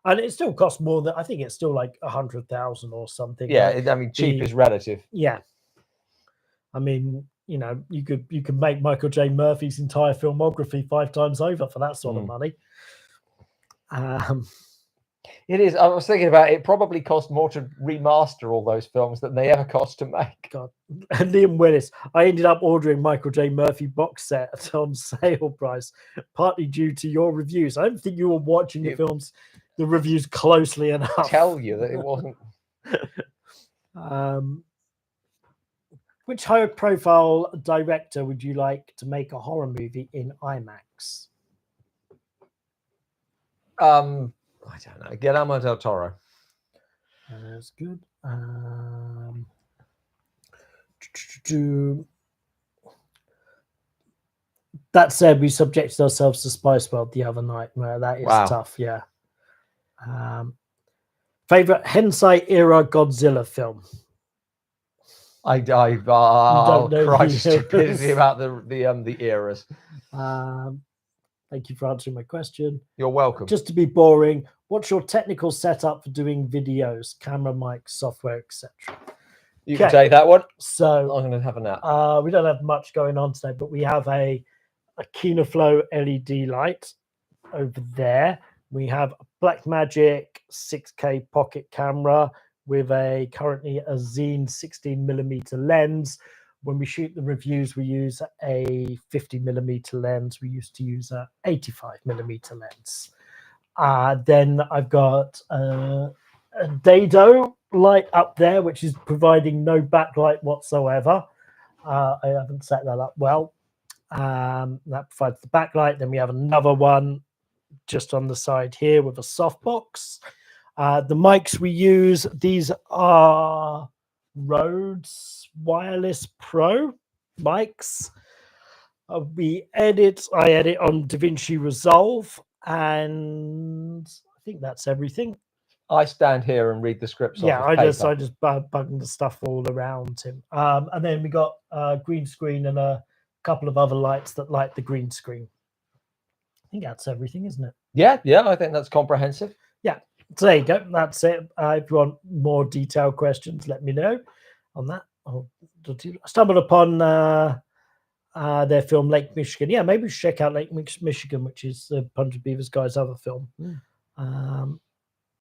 Speaker 1: and it still costs more than I think it's still like 100,000 or something.
Speaker 3: Yeah, I mean, cheap is relative.
Speaker 1: Yeah, I mean, you could make Michael J. Murphy's entire filmography 5 times over for that sort of money.
Speaker 3: It is. I was thinking about it. Probably cost more to remaster all those films than they ever cost to make.
Speaker 1: God, and Liam Willis. I ended up ordering Michael J. Murphy box set on sale price, partly due to your reviews. I don't think you were watching the reviews closely enough.
Speaker 3: Tell you that it wasn't.
Speaker 1: Which high-profile director would you like to make a horror movie in IMAX?
Speaker 3: I don't know. Guillermo del Toro.
Speaker 1: That's good. That said, we subjected ourselves to Spice World the other night. That is tough. Yeah. Favorite Heisei era Godzilla film?
Speaker 3: I don't know. Christ, stupidity about the eras.
Speaker 1: Thank you for answering my question.
Speaker 3: You're welcome.
Speaker 1: Just to be boring, what's your technical setup for doing videos? Camera, mic, software, etc.
Speaker 3: You can take that one.
Speaker 1: So
Speaker 3: I'm going to have a nap.
Speaker 1: We don't have much going on today, but we have a Kinoflow LED light over there. We have a Blackmagic 6K pocket camera with currently a Zine 16mm lens. When we shoot the reviews, we use a 50mm lens. We used to use a 85mm lens. Then I've got a Dado light up there, which is providing no backlight whatsoever. I haven't set that up well. That provides the backlight. Then we have another one just on the side here with a softbox. The mics we use, these are Rhodes Wireless Pro mics. I edit on DaVinci Resolve, and I think that's everything.
Speaker 3: I stand here and read the scripts.
Speaker 1: Yeah, I just bung the stuff all around him. And then we got a green screen and a couple of other lights that light the green screen. I think that's everything, isn't it?
Speaker 3: Yeah, I think that's comprehensive.
Speaker 1: Yeah. So there you go. That's it. If you want more detailed questions, let me know on that. I stumbled upon their film Lake Michigan. Yeah, maybe we should check out Lake Michigan, which is Punch Beaver's guy's other film.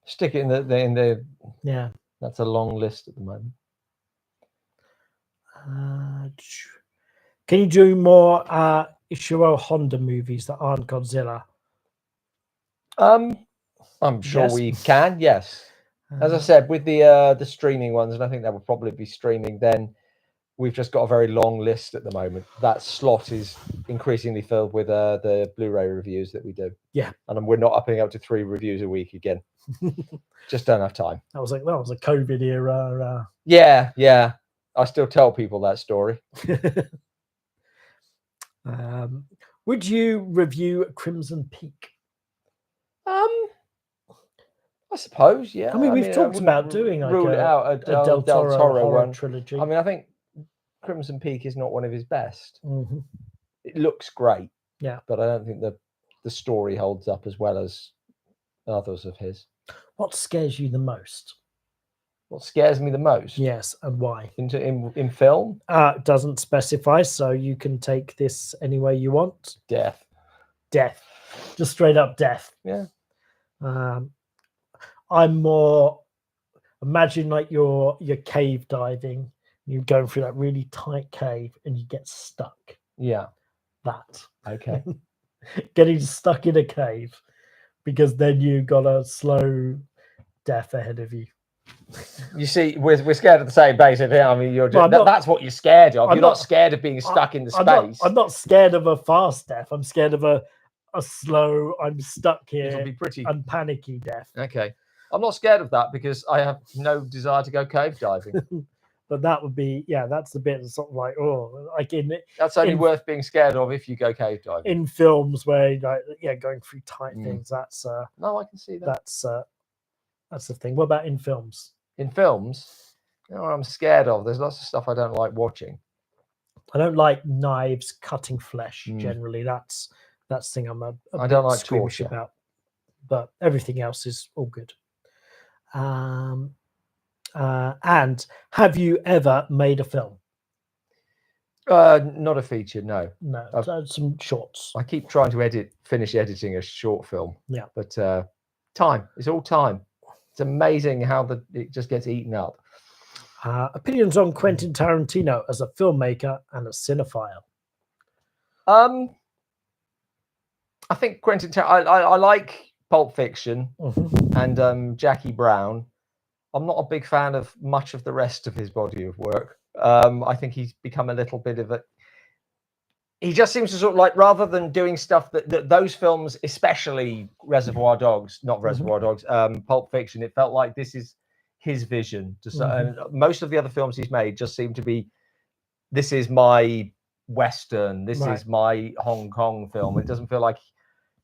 Speaker 3: Stick it in the.
Speaker 1: Yeah.
Speaker 3: That's a long list at the moment.
Speaker 1: Can you do more Ishiro Honda movies that aren't Godzilla?
Speaker 3: I'm sure we can. Yes, as I said, with the streaming ones, and I think that will probably be streaming. Then we've just got a very long list at the moment. That slot is increasingly filled with the Blu-ray reviews that we do.
Speaker 1: Yeah,
Speaker 3: and we're not upping up to 3 reviews a week again. Just don't have time.
Speaker 1: That was a COVID era.
Speaker 3: Yeah. I still tell people that story.
Speaker 1: Would you review Crimson Peak?
Speaker 3: I suppose, yeah.
Speaker 1: I mean, we've talked about doing like
Speaker 3: a Del Toro one
Speaker 1: trilogy.
Speaker 3: I mean, I think Crimson Peak is not one of his best.
Speaker 1: Mm-hmm.
Speaker 3: It looks great,
Speaker 1: yeah,
Speaker 3: but I don't think the story holds up as well as others of his.
Speaker 1: What scares you the most?
Speaker 3: What scares me the most?
Speaker 1: Yes, and why?
Speaker 3: In film?
Speaker 1: It doesn't specify, so you can take this any way you want.
Speaker 3: Death.
Speaker 1: Death. Just straight up death.
Speaker 3: Yeah.
Speaker 1: I'm more... Imagine like you're cave diving. You're going through that really tight cave and you get stuck.
Speaker 3: Yeah.
Speaker 1: That.
Speaker 3: Okay.
Speaker 1: Getting stuck in a cave, because then you got a slow death ahead of you.
Speaker 3: You see, we're scared of the same basic thing. I mean, that's what you're scared of. You're not scared of being stuck in the space.
Speaker 1: I'm not scared of a fast death. I'm scared of a slow, I'm stuck here.
Speaker 3: It'll be pretty
Speaker 1: and panicky death.
Speaker 3: Okay. I'm not scared of that because I have no desire to go cave diving.
Speaker 1: But that would be, that's the bit that's sort of like,
Speaker 3: that's only worth being scared of if you go cave diving.
Speaker 1: In films where going through tight things, that's
Speaker 3: no, I can see that.
Speaker 1: That's the thing. What about in films?
Speaker 3: In films, I'm scared of. There's lots of stuff I don't like watching.
Speaker 1: I don't like knives cutting flesh. Generally, that's the thing I
Speaker 3: don't like
Speaker 1: squeamish
Speaker 3: torture
Speaker 1: about. But everything else is all good. And have you ever made a film?
Speaker 3: Not a feature, no.
Speaker 1: No, some shorts.
Speaker 3: I keep trying to finish editing a short film.
Speaker 1: Yeah.
Speaker 3: But time. It's all time. It's amazing how it just gets eaten up.
Speaker 1: Opinions on Quentin Tarantino as a filmmaker and a cinephile?
Speaker 3: I think Quentin I like Pulp Fiction and Jackie Brown. I'm not a big fan of much of the rest of his body of work. I think he's become a little bit of he just seems to sort of like, rather than doing stuff that those films, especially Reservoir Dogs, not Reservoir Dogs, Pulp Fiction, it felt like this is his vision. Most of the other films he's made just seem to be, this is my Western, this is my Hong Kong film. It doesn't feel like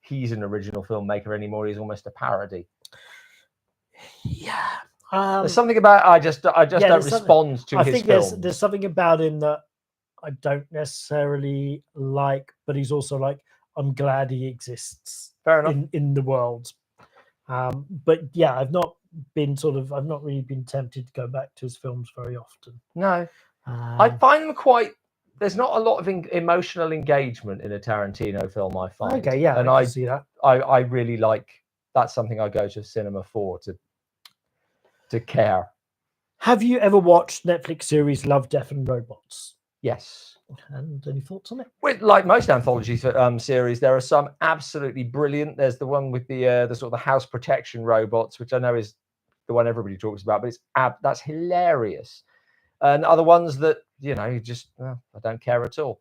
Speaker 3: he's an original filmmaker anymore. He's almost a parody.
Speaker 1: Yeah.
Speaker 3: There's something about I just don't respond to his films.
Speaker 1: There's something about him that I don't necessarily like, but he's also like, I'm glad he exists.
Speaker 3: Fair enough.
Speaker 1: In the world. But yeah, I've not really been tempted to go back to his films very often.
Speaker 3: No. I find them quite, there's not a lot of emotional engagement in a Tarantino film, I find.
Speaker 1: Okay, yeah,
Speaker 3: and
Speaker 1: I can see that.
Speaker 3: I really like, that's something I go to cinema for, to care.
Speaker 1: Have you ever watched Netflix series Love, Death and Robots?
Speaker 3: Yes.
Speaker 1: And any thoughts on it?
Speaker 3: With, like most anthology series, there are some absolutely brilliant. There's the one with the sort of the house protection robots, which I know is the one everybody talks about, but it's that's hilarious. And other ones that, you just I don't care at all.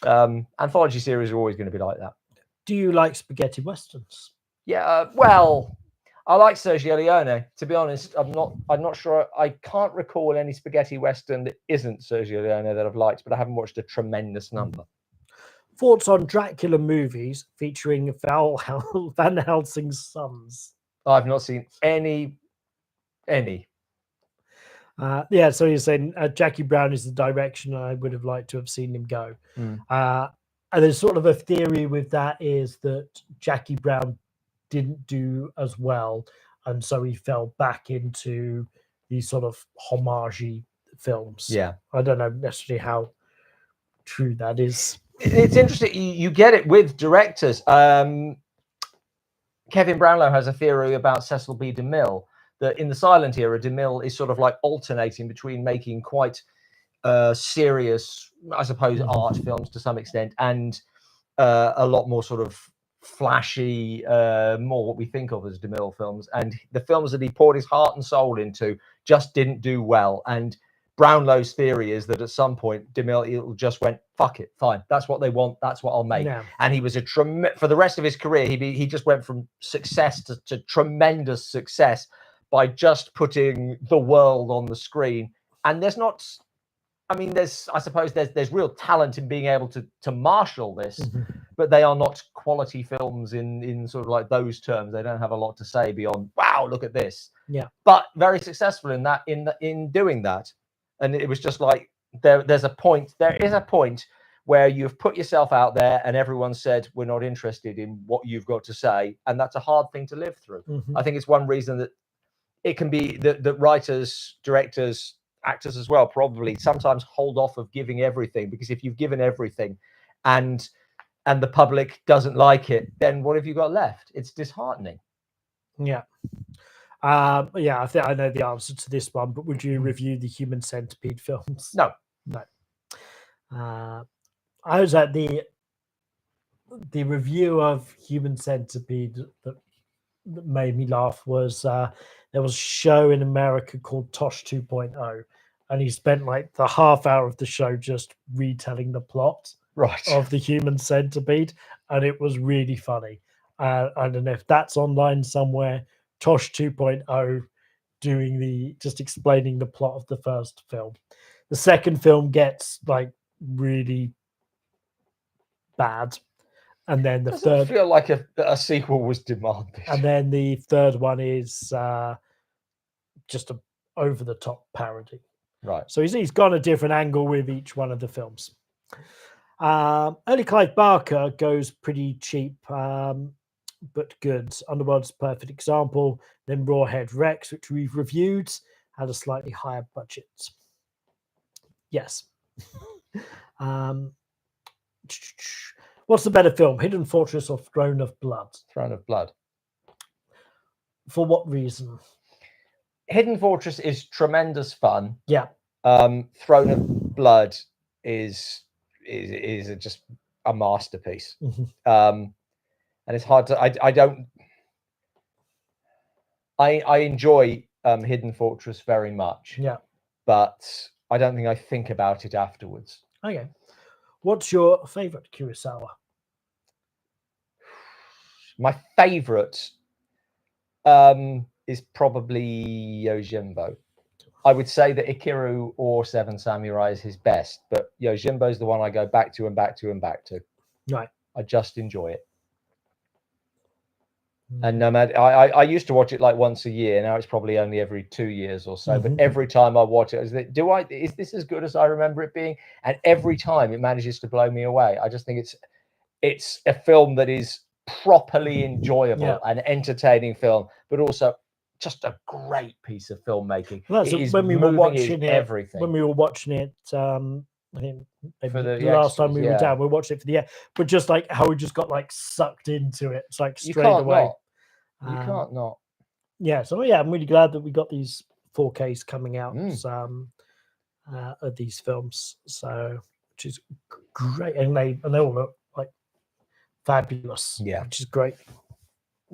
Speaker 3: Anthology series are always going to be like that.
Speaker 1: Do you like spaghetti westerns?
Speaker 3: Yeah, well, I like Sergio Leone. To be honest, I'm not sure. I can't recall any spaghetti western that isn't Sergio Leone that I've liked, but I haven't watched a tremendous number.
Speaker 1: Thoughts on Dracula movies featuring Van Helsing's sons?
Speaker 3: I've not seen any.
Speaker 1: Yeah, so you're saying Jackie Brown is the direction I would have liked to have seen him go. And there's sort of a theory with that is that Jackie Brown didn't do as well, and so he fell back into these sort of homage films.
Speaker 3: Yeah,
Speaker 1: I don't know necessarily how true that is.
Speaker 3: It's interesting. You get it with directors. Kevin Brownlow has a theory about Cecil B. DeMille, that in the silent era, DeMille is sort of like alternating between making quite serious, I suppose, art films to some extent, and a lot more sort of flashy, more what we think of as DeMille films. And the films that he poured his heart and soul into just didn't do well. And Brownlow's theory is that at some point DeMille just went, fuck it, fine, that's what they want, that's what I'll make. Yeah. And he was for the rest of his career, he just went from success to tremendous success by just putting the world on the screen. And there's not, I mean, I suppose there's real talent in being able to marshal this, but they are not quality films in sort of like those terms. They don't have a lot to say beyond, wow, look at this.
Speaker 1: Yeah.
Speaker 3: But very successful in that, in doing that. And it was just like, there is a point where you've put yourself out there and everyone said, we're not interested in what you've got to say. And that's a hard thing to live through. I think it's one reason that it can be that writers, directors, actors as well probably sometimes hold off of giving everything, because if you've given everything and the public doesn't like it, then what have you got left? It's disheartening.
Speaker 1: Yeah. Yeah, I think I know the answer to this one, but would you review the Human Centipede films?
Speaker 3: No.
Speaker 1: I was at the review of Human Centipede that made me laugh was there was a show in America called Tosh 2.0, and he spent like the half hour of the show just retelling the plot of the Human Centipede, and it was really funny. I don't know if that's online somewhere. Tosh 2.0 doing just explaining the plot of the first film. The second film gets like really bad, and then the third
Speaker 3: feel like a sequel was demanded.
Speaker 1: And then the third one is just a over the top parody.
Speaker 3: Right.
Speaker 1: So he's gone a different angle with each one of the films. Early Clive Barker goes pretty cheap, but good. Underworld's a perfect example. Then Rawhead Rex, which we've reviewed, had a slightly higher budget. Yes. What's the better film, Hidden Fortress or Throne of Blood?
Speaker 3: Throne of Blood.
Speaker 1: For what reason?
Speaker 3: Hidden Fortress is tremendous fun.
Speaker 1: Yeah.
Speaker 3: Throne of Blood is just a masterpiece. And it's hard to. I enjoy Hidden Fortress very much.
Speaker 1: Yeah.
Speaker 3: But I don't think I think about it afterwards.
Speaker 1: Okay. What's your favorite Kurosawa?
Speaker 3: My favorite is probably Yojimbo. I would say that Ikiru or Seven Samurai is his best, but Yojimbo is the one I go back to and back to and back to.
Speaker 1: Right.
Speaker 3: I just enjoy it. And no matter, I used to watch it like once a year. Now it's probably only every 2 years or so. But every time I watch it, is this as good as I remember it being? And every time it manages to blow me away. I just think it's a film that is properly enjoyable and entertaining film, but also just a great piece of filmmaking.
Speaker 1: When we were watching it,
Speaker 3: everything.
Speaker 1: When we were watching it, I think maybe
Speaker 3: For the
Speaker 1: last time we
Speaker 3: extras,
Speaker 1: were down, we watched it for the but just like how we just got like sucked into it. It's like straight away.
Speaker 3: You can't not.
Speaker 1: Yeah, so yeah, I'm really glad that we got these 4Ks coming out of these films. So, which is great, and they all look like fabulous.
Speaker 3: Yeah,
Speaker 1: which is great.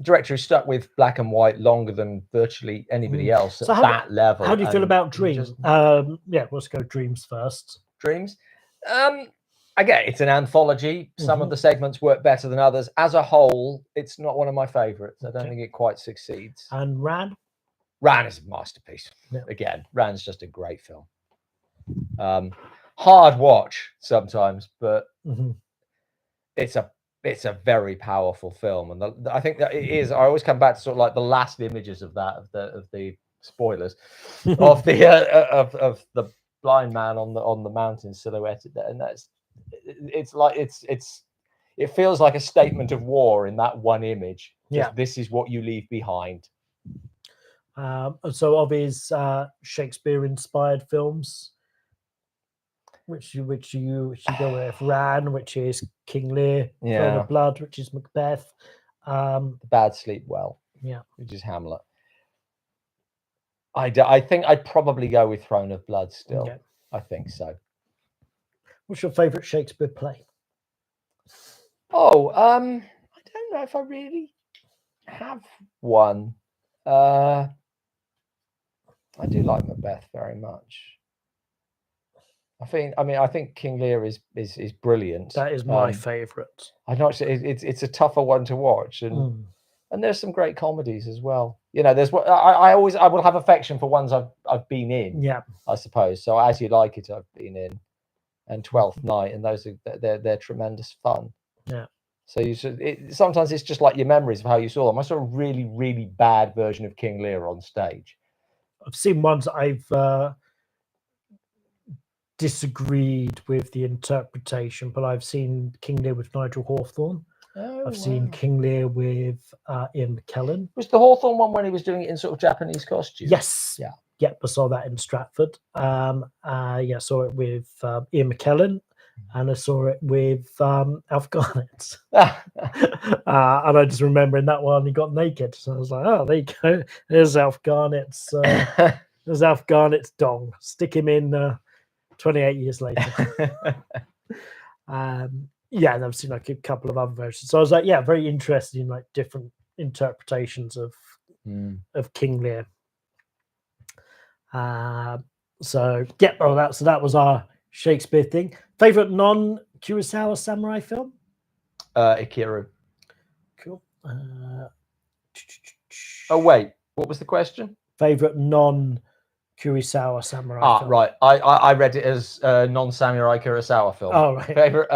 Speaker 3: Director who stuck with black and white longer than virtually anybody else at that level.
Speaker 1: How do you feel about Dreams? Yeah, let's go Dreams first.
Speaker 3: Dreams. Again, it's an anthology. Some of the segments work better than others. As a whole, it's not one of my favorites. I don't think it quite succeeds.
Speaker 1: And Ran?
Speaker 3: Ran is a masterpiece.
Speaker 1: Yeah.
Speaker 3: Again, Ran's just a great film. Hard watch sometimes, but it's a very powerful film. And I think that it is. I always come back to sort of like the last images of the spoilers of the blind man on the mountain silhouetted there, and it feels like a statement of war in that one image.
Speaker 1: Yeah,
Speaker 3: this is what you leave behind.
Speaker 1: So of his Shakespeare-inspired films, which you go with, Ran, which is King Lear, Throne of Blood, which is Macbeth,
Speaker 3: The Bad Sleep Well, which is Hamlet. I think I'd probably go with Throne of Blood still. Okay. I think so.
Speaker 1: What's your favorite Shakespeare play?
Speaker 3: I don't know if I really have one. I do like Macbeth very much. I think King Lear is brilliant.
Speaker 1: That is my favorite.
Speaker 3: I know it's a tougher one to watch, and there's some great comedies as well. You know, there's what I will have affection for ones I've been in.
Speaker 1: Yeah,
Speaker 3: I suppose. So As You Like It, I've been in, and Twelfth Night, and those they're tremendous fun.
Speaker 1: Yeah.
Speaker 3: So sometimes it's just like your memories of how you saw them. I saw a really, really bad version of King Lear on stage.
Speaker 1: I've seen ones I've disagreed with the interpretation, but I've seen King Lear with Nigel Hawthorne. I've seen King Lear with Ian McKellen.
Speaker 3: Was the Hawthorne one when he was doing it in sort of Japanese costume?
Speaker 1: Yes.
Speaker 3: Yeah.
Speaker 1: Yep, I saw that in Stratford. Yeah, I saw it with Ian McKellen, and I saw it with Alf Garnett. And I just remember in that one he got naked. So I was like, oh, there you go. There's Alf Garnett's dong. Stick him in 28 years later. Yeah, and I've seen like a couple of other versions. So I was like, yeah, very interested in like different interpretations of King Lear. So yeah, that was our Shakespeare thing. Favorite non-Kurosawa samurai film?
Speaker 3: Ikiru.
Speaker 1: Cool.
Speaker 3: Oh wait, what was the question?
Speaker 1: Favorite non-Kurosawa samurai film?
Speaker 3: Right. I read it as non-samurai Kurosawa film.
Speaker 1: Oh right.
Speaker 3: Favorite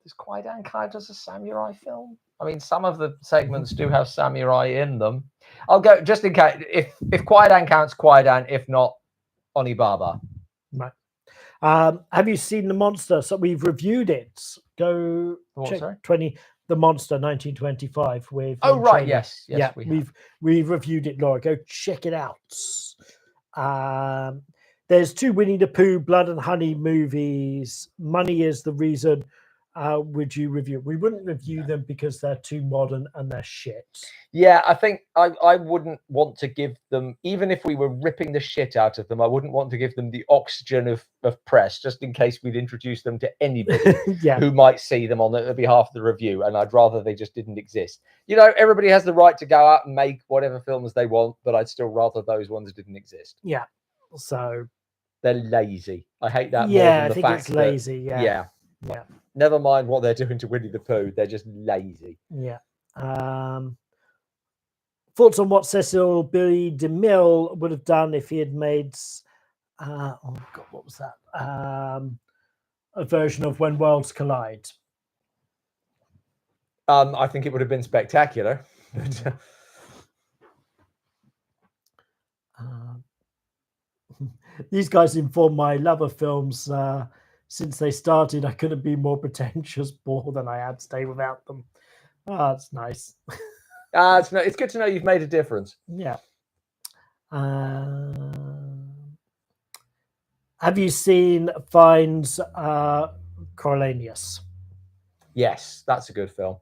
Speaker 3: does Kwaidan count as a samurai film? I mean, some of the segments do have samurai in them. I'll go just in case. If Kwaidan counts, Kwaidan. If not, Onibaba.
Speaker 1: Right. Have you seen The Monster? So we've reviewed it. Go check The Monster 1925 with.
Speaker 3: Oh right,
Speaker 1: Trainor.
Speaker 3: yes,
Speaker 1: yeah, we've reviewed it, Laura. Go check it out. There's 2 Winnie the Pooh, Blood and Honey movies. Money is the reason. Would you review? We wouldn't review them because they're too modern and they're shit.
Speaker 3: Yeah, I think I wouldn't want to give them, even if we were ripping the shit out of them, I wouldn't want to give them the oxygen of press, just in case we'd introduce them to anybody who might see them on the behalf of the review. And I'd rather they just didn't exist. You know, everybody has the right to go out and make whatever films they want, but I'd still rather those ones didn't exist.
Speaker 1: Yeah. So
Speaker 3: they're lazy. I hate that
Speaker 1: yeah,
Speaker 3: more than
Speaker 1: I
Speaker 3: the
Speaker 1: think
Speaker 3: fact
Speaker 1: it's lazy.
Speaker 3: that,
Speaker 1: yeah.
Speaker 3: Never mind what they're doing to Winnie the Pooh. They're just lazy.
Speaker 1: Yeah. Thoughts on what Cecil B. DeMille would have done if he had made oh god, what was that? A version of When Worlds Collide.
Speaker 3: I think it would have been spectacular.
Speaker 1: These guys informed my love of films since they started. I couldn't be more pretentious, poor than I had stay without them. Oh, that's nice.
Speaker 3: It's good to know you've made a difference.
Speaker 1: Yeah. Have you seen Fiennes Coriolanus?
Speaker 3: Yes, that's a good film.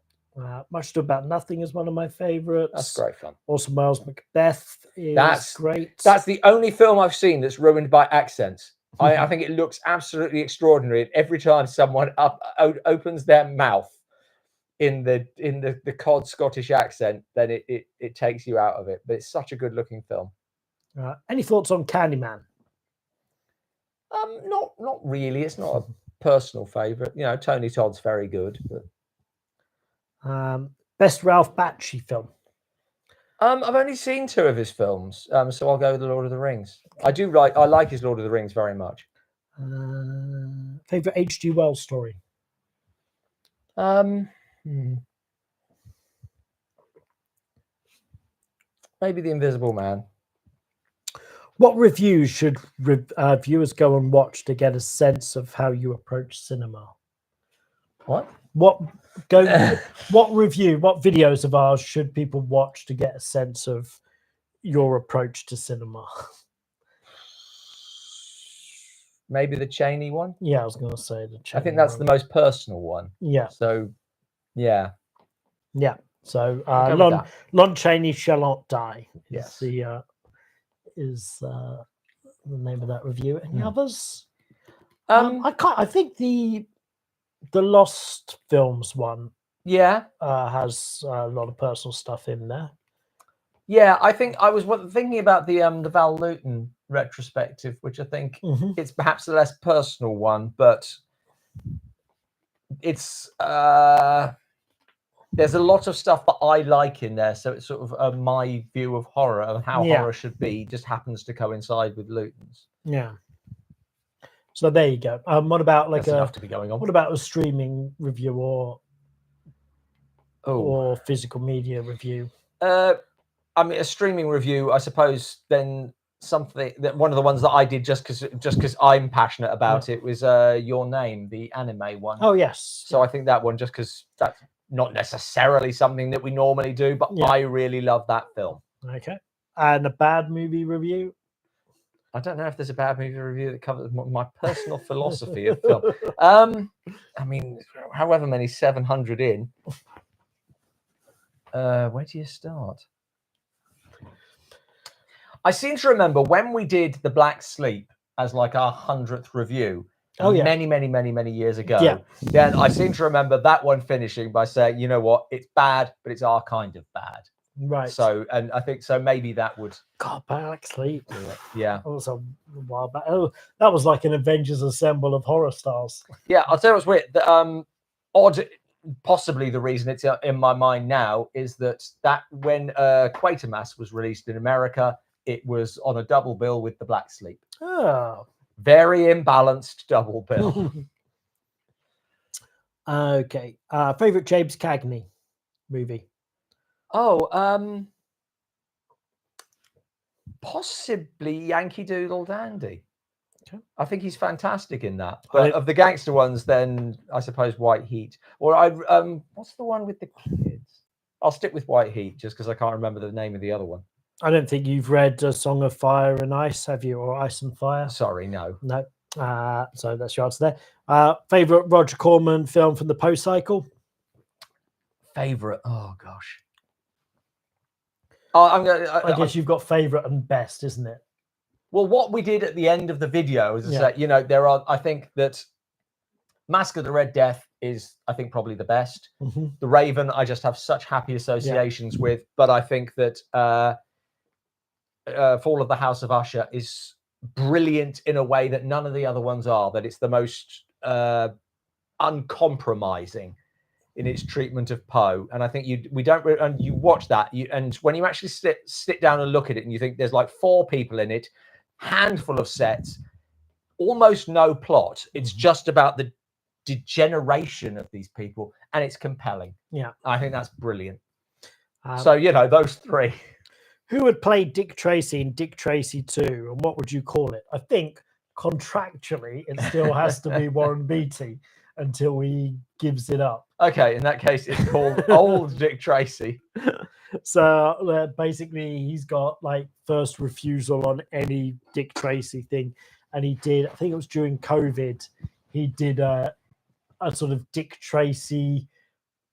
Speaker 1: Much Ado About Nothing is one of my favorites.
Speaker 3: That's great fun.
Speaker 1: Orson Welles' Macbeth is great.
Speaker 3: That's the only film I've seen that's ruined by accents. I think it looks absolutely extraordinary. And every time someone opens their mouth in the cod Scottish accent, then it takes you out of it. But it's such a good looking film.
Speaker 1: Any thoughts on Candyman?
Speaker 3: Not really. It's not a personal favorite. You know, Tony Todd's very good. But...
Speaker 1: best Ralph Bakshi film?
Speaker 3: I've only seen 2 of his films, so I'll go with The Lord of the Rings. I like his Lord of the Rings very much.
Speaker 1: Favorite H.G. Wells story?
Speaker 3: Maybe The Invisible Man.
Speaker 1: What reviews should viewers go and watch to get a sense of how you approach cinema?
Speaker 3: What
Speaker 1: videos of ours should people watch to get a sense of your approach to cinema?
Speaker 3: Maybe the Chaney one.
Speaker 1: Yeah, I was going to say the Chaney.
Speaker 3: I think that's the most personal one.
Speaker 1: Yeah.
Speaker 3: So, yeah.
Speaker 1: Yeah. So, Lon Chaney Shall Not Die. Yes. Is the name of that review. Any others? I think the Lost Films one.
Speaker 3: Yeah.
Speaker 1: Has a lot of personal stuff in there.
Speaker 3: Yeah, I think I was thinking about the Val Lewton retrospective, which I think it's perhaps the less personal one, but it's there's a lot of stuff that I like in there, so it's sort of my view of horror and how horror should be just happens to coincide with Lewton's.
Speaker 1: Yeah. So there you go. What about
Speaker 3: That's enough to be going on.
Speaker 1: What about a streaming review or physical media review?
Speaker 3: I mean, a streaming review, I suppose. Then something that one of the ones that I did just because I'm passionate about it was Your Name, the anime one.
Speaker 1: Oh yes.
Speaker 3: So I think that one, just because that's not necessarily something that we normally do, but I really love that film.
Speaker 1: Okay. And a bad movie review?
Speaker 3: I don't know if there's a bad movie review that covers my personal philosophy of film. I mean, however many 700 in. Where do you start? I seem to remember when we did The Black Sleep as like our 100th review. Many years ago. Yeah, I seem to remember that one finishing by saying, you know what, it's bad, but it's our kind of bad.
Speaker 1: Right.
Speaker 3: So, and I think so maybe that would.
Speaker 1: God, Black Sleep.
Speaker 3: Yeah.
Speaker 1: That was a while back. Oh, that was like an Avengers Assemble of horror stars.
Speaker 3: Yeah, I'll tell you what's weird. Odd, possibly the reason it's in my mind now is that when Quatermass was released in America, it was on a double bill with The Black Sleep.
Speaker 1: Oh.
Speaker 3: Very imbalanced double bill.
Speaker 1: Okay. Favorite James Cagney movie?
Speaker 3: Oh, possibly Yankee Doodle Dandy.
Speaker 1: Okay.
Speaker 3: I think he's fantastic in that. But of the gangster ones, then I suppose White Heat. Or what's the one with the kids? I'll stick with White Heat just because I can't remember the name of the other one.
Speaker 1: I don't think you've read A Song of Fire and Ice, have you? Or Ice and Fire?
Speaker 3: Sorry, no.
Speaker 1: No. So that's your answer there. Favorite Roger Corman film from the post cycle?
Speaker 3: Favorite? Oh gosh. I
Speaker 1: guess you've got favorite and best, isn't it?
Speaker 3: Well, what we did at the end of the video is that, you know, I think that Mask of the Red Death is, I think, probably the best.
Speaker 1: Mm-hmm.
Speaker 3: The Raven, I just have such happy associations with, but I think that Fall of the House of Usher is brilliant in a way that none of the other ones are, that it's the most uncompromising in its treatment of Poe. And I think you watch that, and when you actually sit down and look at it and you think there's like 4 people in it, handful of sets, almost no plot. It's just about the degeneration of these people, and it's compelling. Yeah, I think that's brilliant. So, you know, those 3.
Speaker 1: Who would play Dick Tracy in Dick Tracy 2, and what would you call it? I think contractually it still has to be Warren Beatty until he gives it up.
Speaker 3: Okay, in that case, it's called Old Dick Tracy.
Speaker 1: So basically, he's got like first refusal on any Dick Tracy thing, and he did. I think it was during COVID. He did a sort of Dick Tracy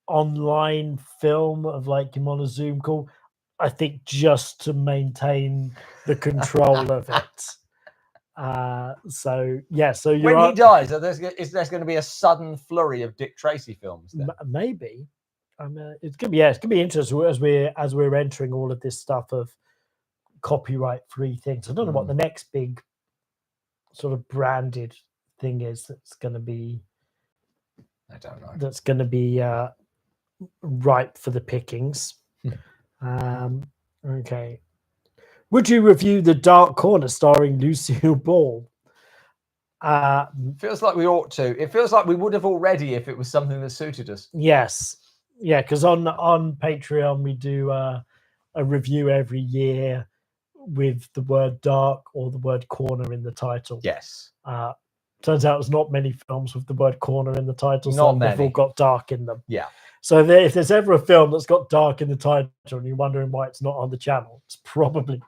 Speaker 1: online film of like him on a Zoom call. I think just to maintain the control of it. So yeah, so
Speaker 3: when he dies, there's going to be a sudden flurry of Dick Tracy films. Then?
Speaker 1: Maybe. It's gonna be interesting as we're entering all of this stuff of copyright-free things. I don't know what the next big sort of branded thing is that's going to be.
Speaker 3: I don't know.
Speaker 1: That's going to be ripe for the pickings. Okay. Would you review The Dark Corner starring Lucille Ball?
Speaker 3: Feels like we ought to. It feels like we would have already if it was something that suited us.
Speaker 1: Yes. Yeah, because on Patreon we do a review every year with the word dark or the word corner in the title.
Speaker 3: Yes.
Speaker 1: Turns out there's not many films with the word corner in the title.
Speaker 3: Not many.
Speaker 1: They've all got dark in them.
Speaker 3: Yeah.
Speaker 1: So if there's ever a film that's got dark in the title and you're wondering why it's not on the channel, it's probably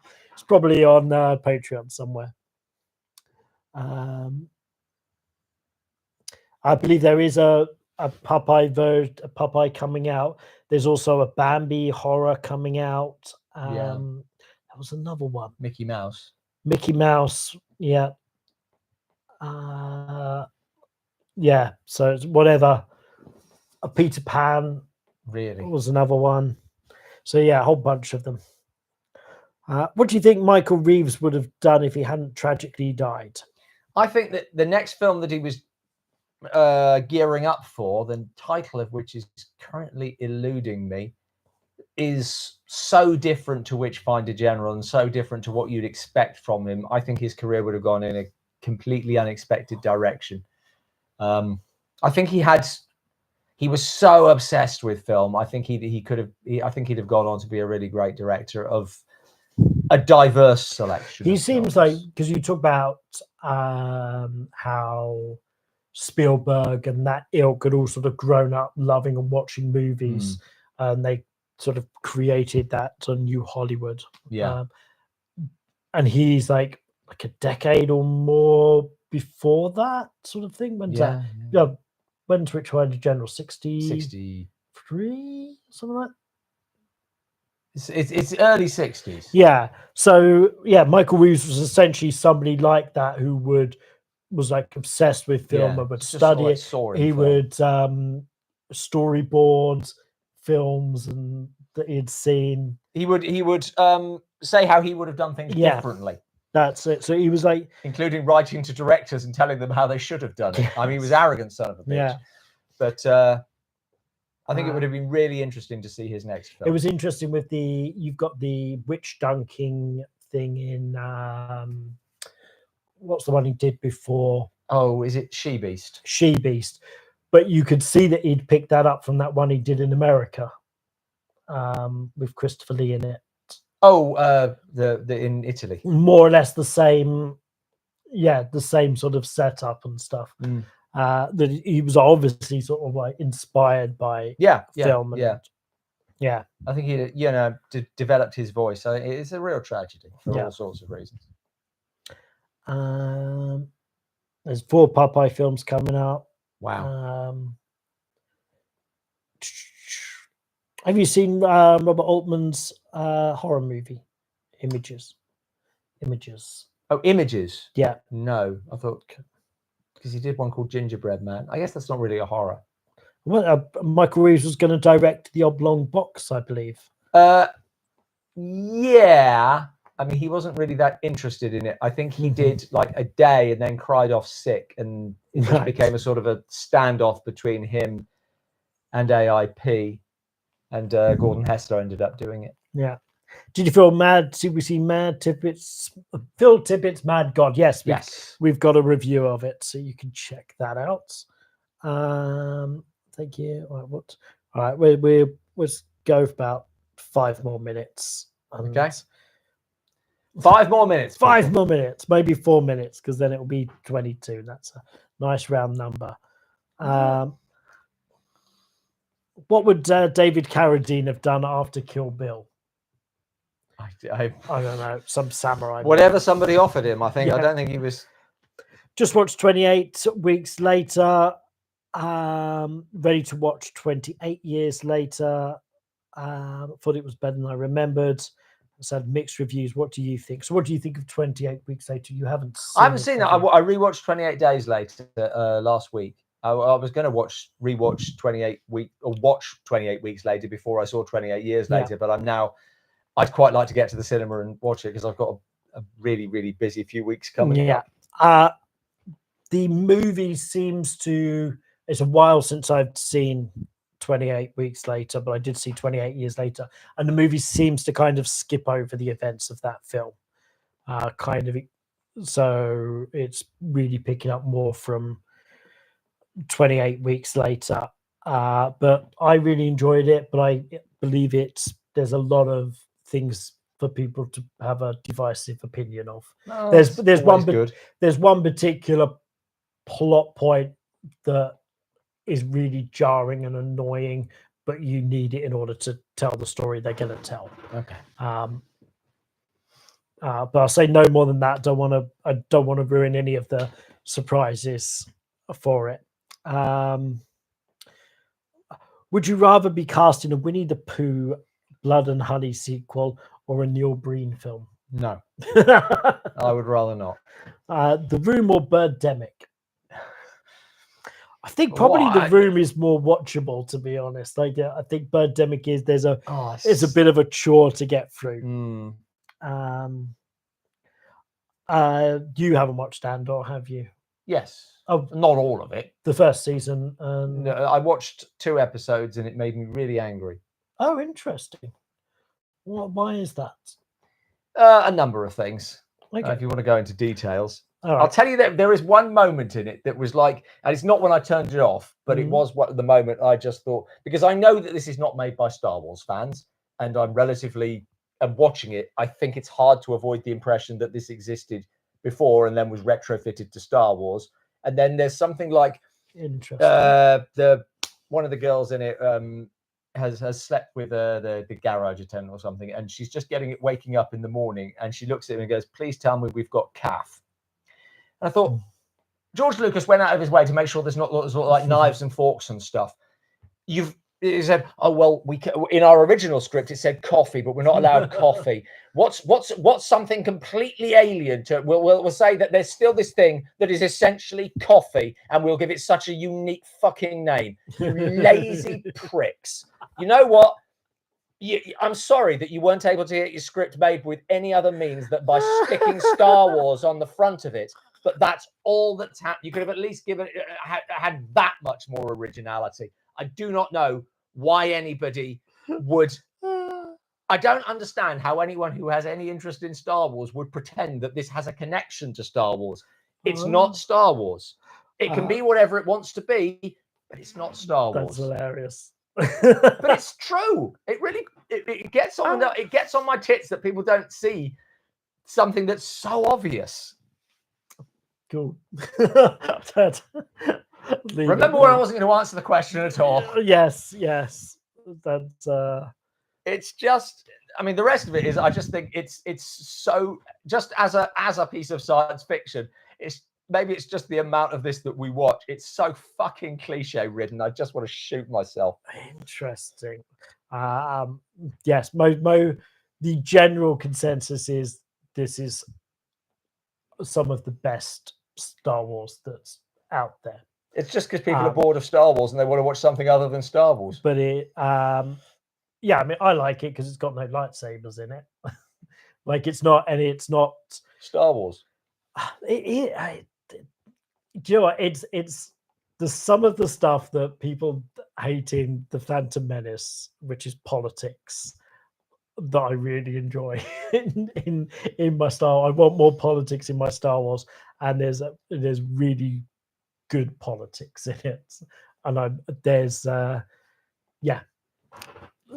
Speaker 1: on Patreon somewhere. I believe there is a Popeye coming out. There's also a Bambi horror coming out. There was another one.
Speaker 3: Mickey Mouse.
Speaker 1: Yeah. Yeah. So it's whatever. A Peter Pan.
Speaker 3: Really?
Speaker 1: Was another one. So yeah, a whole bunch of them. What do you think Michael Reeves would have done if he hadn't tragically died?
Speaker 3: I think that the next film that he was gearing up for, the title of which is currently eluding me, is so different to Witchfinder General and so different to what you'd expect from him. I think his career would have gone in a completely unexpected direction. I think he was so obsessed with film. I think he'd have gone on to be a really great director of a diverse selection.
Speaker 1: He seems like, because you talk about how Spielberg and that ilk had all sort of grown up loving and watching movies, and they sort of created that new Hollywood.
Speaker 3: Yeah.
Speaker 1: And he's like a decade or more before that sort of thing. When's that? Yeah. When's Richard the General? 63, something like that.
Speaker 3: It's early 60s.
Speaker 1: Yeah. So yeah, Michael Reeves was essentially somebody like that who was like obsessed with film and would study it. He would storyboard films and that he'd seen.
Speaker 3: He would say how he would have done things differently.
Speaker 1: That's it. So he was like,
Speaker 3: including writing to directors and telling them how they should have done it. Yes. I mean, he was arrogant son of a bitch.
Speaker 1: Yeah.
Speaker 3: But I think it would have been really interesting to see his next film.
Speaker 1: It was interesting with you've got the witch dunking thing in what's the one he did before?
Speaker 3: Oh, is it She Beast?
Speaker 1: She Beast. But you could see that he'd picked that up from that one he did in America, with Christopher Lee in it.
Speaker 3: Oh, the in Italy.
Speaker 1: More or less the same, the same sort of setup and stuff. That he was obviously sort of like inspired by film. I
Speaker 3: think he developed his voice. So it's a real tragedy for all sorts of reasons.
Speaker 1: There's 4 Popeye films coming out.
Speaker 3: Wow.
Speaker 1: Have you seen Robert Altman's horror movie, Images?
Speaker 3: Oh, Images?
Speaker 1: Yeah.
Speaker 3: No, I thought, because he did one called Gingerbread Man. I guess that's not really a horror.
Speaker 1: Well, Michael Reeves was going to direct The Oblong Box, I believe.
Speaker 3: Yeah. I mean, he wasn't really that interested in it. I think he did like a day and then cried off sick, and it just became a sort of a standoff between him and AIP, and Gordon Hessler ended up doing it.
Speaker 1: Yeah. Did you feel mad? Did we see Mad Tippett's Phil Tippett's Mad God? Yes. We've got a review of it, so you can check that out. Thank you. All right, we'll go for about 5 more minutes.
Speaker 3: Okay. 5 more minutes.
Speaker 1: 5 more minutes, maybe 4 minutes, because then it will be 22. That's a nice round number. What would David Carradine have done after Kill Bill?
Speaker 3: I
Speaker 1: don't know, some samurai.
Speaker 3: Whatever somebody offered him, I think. I don't think he was.
Speaker 1: Just watched 28 Weeks Later. Ready to watch 28 Years Later. Thought it was better than I remembered. It's had mixed reviews. What do you think? So what do you think of 28 Weeks Later? You haven't seen
Speaker 3: I haven't seen that. I rewatched 28 Days Later last week. I was going to watch 28 Weeks Later before I saw 28 Years Later, but I'd quite like to get to the cinema and watch it because I've got a really, really busy few weeks coming up.
Speaker 1: The movie seems to, it's a while since I've seen 28 Weeks Later, but I did see 28 Years Later, and the movie seems to kind of skip over the events of that film. So it's really picking up more from 28 Weeks Later. But I really enjoyed it, but I believe there's a lot of things for people to have a divisive opinion of. There's one particular plot point that is really jarring and annoying, but you need it in order to tell the story they're going to tell.
Speaker 3: Okay.
Speaker 1: But I'll say no more than that. I don't want to ruin any of the surprises for it. Would you rather be cast in a Winnie the Pooh Blood and Honey sequel or a Neil Breen film?
Speaker 3: No. I would rather not.
Speaker 1: The Room or Birdemic? I think probably The Room is more watchable, to be honest. I think Birdemic is it's a bit of a chore to get through. You haven't watched Andor, have you?
Speaker 3: Yes. Oh, not all of it.
Speaker 1: The first season.
Speaker 3: No, I watched 2 episodes and it made me really angry.
Speaker 1: Oh, interesting. Why is that?
Speaker 3: A number of things.
Speaker 1: Okay.
Speaker 3: If you want to go into details.
Speaker 1: All right.
Speaker 3: I'll tell you that there is one moment in it that was like, and it's not when I turned it off, but it was the moment I just thought, because I know that this is not made by Star Wars fans, and I'm relatively and watching it, I think it's hard to avoid the impression that this existed before and then was retrofitted to Star Wars. And then there's something like one of the girls in it has slept with the garage attendant or something, and she's just waking up in the morning, and she looks at him and goes, "Please tell me we've got calf." And I thought, George Lucas went out of his way to make sure there's not like knives and forks and stuff. He said, "Oh well, in our original script it said coffee, but we're not allowed coffee." What's something completely alien to? We'll say that there's still this thing that is essentially coffee, and we'll give it such a unique fucking name. You lazy pricks. You know what? I'm sorry that you weren't able to get your script made with any other means than by sticking Star Wars on the front of it. But that's all that's happened. You could have at least had that much more originality. I do not know why anybody would. I don't understand how anyone who has any interest in Star Wars would pretend that this has a connection to Star Wars. It's not Star Wars. It can be whatever it wants to be, but it's not Star Wars.
Speaker 1: That's hilarious.
Speaker 3: But it's true. It really it gets on my tits that people don't see something that's so obvious.
Speaker 1: Cool.
Speaker 3: Remember when I wasn't going to answer the question at all?
Speaker 1: Yes. That's
Speaker 3: it's just, I mean, the rest of it is, I just think it's so, just as a piece of science fiction, maybe it's just the amount of this that we watch. It's so fucking cliche ridden. I just want to shoot myself.
Speaker 1: Interesting. Yes, the general consensus is this is some of the best Star Wars that's out there.
Speaker 3: It's just because people are bored of Star Wars and they want to watch something other than Star Wars.
Speaker 1: But yeah, I mean, I like it because it's got no lightsabers in it. Like it's not
Speaker 3: Star Wars.
Speaker 1: Do you know what? It's some of the stuff that people hate in the Phantom Menace, which is politics, that I really enjoy in my Star Wars. I want more politics in my Star Wars, and there's really good politics in it, and there's yeah.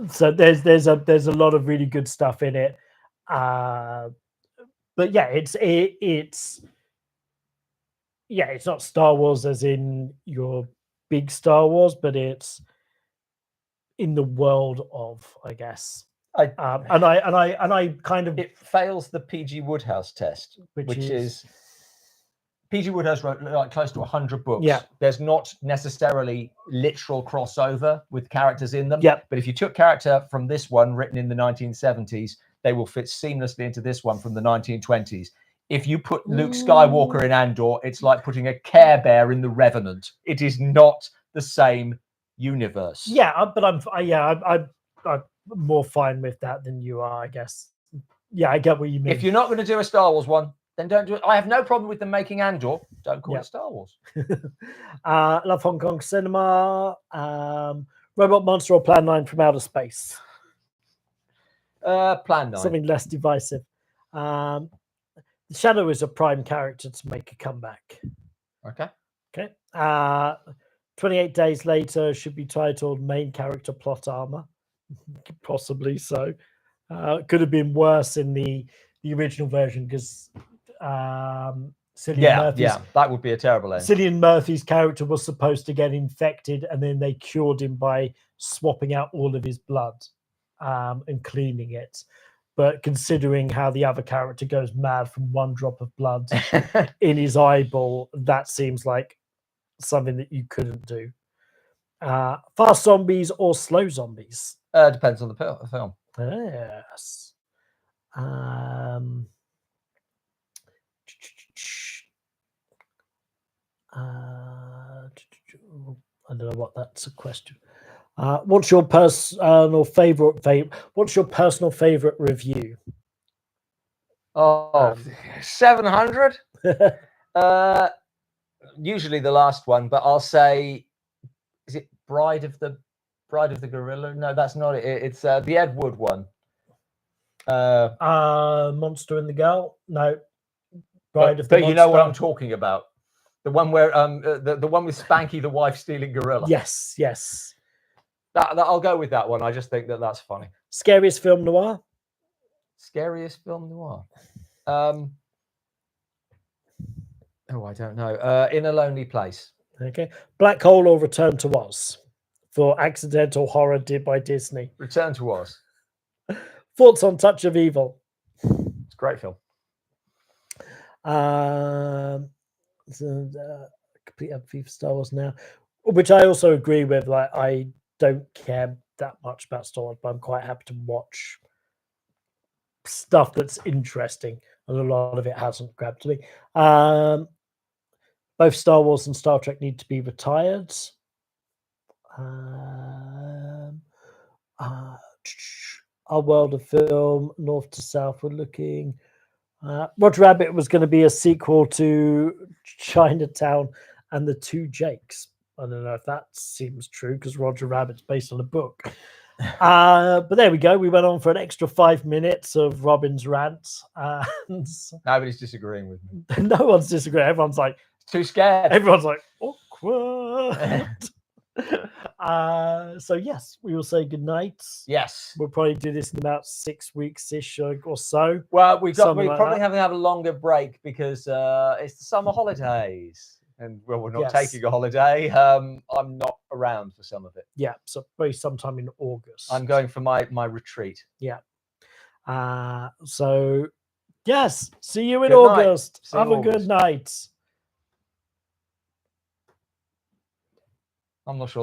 Speaker 1: So there's a lot of really good stuff in it, but yeah, it's not Star Wars as in your big Star Wars, but it's in the world of, I guess. And I kind of,
Speaker 3: it fails the PG Woodhouse test, which is PG Woodhouse wrote like close to 100 books.
Speaker 1: Yeah.
Speaker 3: There's not necessarily literal crossover with characters in them.
Speaker 1: Yeah.
Speaker 3: But if you took character from this one written in the 1970s, they will fit seamlessly into this one from the 1920s. If you put Luke Skywalker in Andor, it's like putting a Care Bear in The Revenant. It is not the same universe.
Speaker 1: Yeah, but I'm more fine with that than you are, I guess. Yeah, I get what you mean.
Speaker 3: If you're not going to do a Star Wars one, then don't do it. I have no problem with them making Andor. Don't call it Star Wars.
Speaker 1: Love Hong Kong Cinema. Robot Monster or Plan 9 from Outer Space?
Speaker 3: Plan 9.
Speaker 1: Something less divisive. The Shadow is a prime character to make a comeback.
Speaker 3: Okay.
Speaker 1: 28 Days Later should be titled Main Character Plot Armor. Possibly so. Could have been worse in the original version because Cillian Murphy's,
Speaker 3: that would be a terrible end.
Speaker 1: Cillian Murphy's character was supposed to get infected, and then they cured him by swapping out all of his blood and cleaning it. But considering how the other character goes mad from one drop of blood in his eyeball, that seems like something that you couldn't do. Fast zombies or slow zombies?
Speaker 3: Depends on the film.
Speaker 1: Yes. I don't know what that's a question. What's your personal favorite? What's your personal favorite review?
Speaker 3: 700. Usually the last one, but I'll say, is it Bride of the Gorilla? No, that's not it. It's the Ed Wood one.
Speaker 1: Monster and the Girl? No. Bride of the
Speaker 3: But you know what I'm
Speaker 1: Monster.
Speaker 3: talking about. The one where the one with Spanky, the wife stealing gorilla.
Speaker 1: Yes.
Speaker 3: That I'll go with that one. I just think that's funny.
Speaker 1: Scariest film noir?
Speaker 3: Scariest film noir. Oh, I don't know. In a Lonely Place.
Speaker 1: Okay. Black Hole or Return to Oz for accidental horror did by Disney.
Speaker 3: Return to Oz.
Speaker 1: Thoughts on Touch of Evil?
Speaker 3: It's a great film.
Speaker 1: Complete empathy for Star Wars now, which I also agree with. Like, I don't care that much about Star Wars, but I'm quite happy to watch stuff that's interesting, and a lot of it hasn't grabbed me. Both Star Wars and Star Trek need to be retired. Our world of film, north to south, we're looking. Roger Rabbit was going to be a sequel to Chinatown and the Two Jakes. I don't know if that seems true because Roger Rabbit's based on a book. But there we go. We went on for an extra 5 minutes of Robin's rants. And
Speaker 3: Nobody's disagreeing with me.
Speaker 1: no one's disagreeing. Everyone's like,
Speaker 3: too scared.
Speaker 1: Everyone's like, awkward. So yes, we will say good night.
Speaker 3: Yes,
Speaker 1: we'll probably do this in about 6 weeks-ish or so.
Speaker 3: Well, we probably
Speaker 1: like
Speaker 3: have to have a longer break because it's the summer holidays, and well, we're not taking a holiday. I'm not around for some of it.
Speaker 1: Yeah, so probably sometime in August.
Speaker 3: I'm going for my retreat.
Speaker 1: Yeah. So yes, see you in August. Have a good night.
Speaker 3: I'm not sure.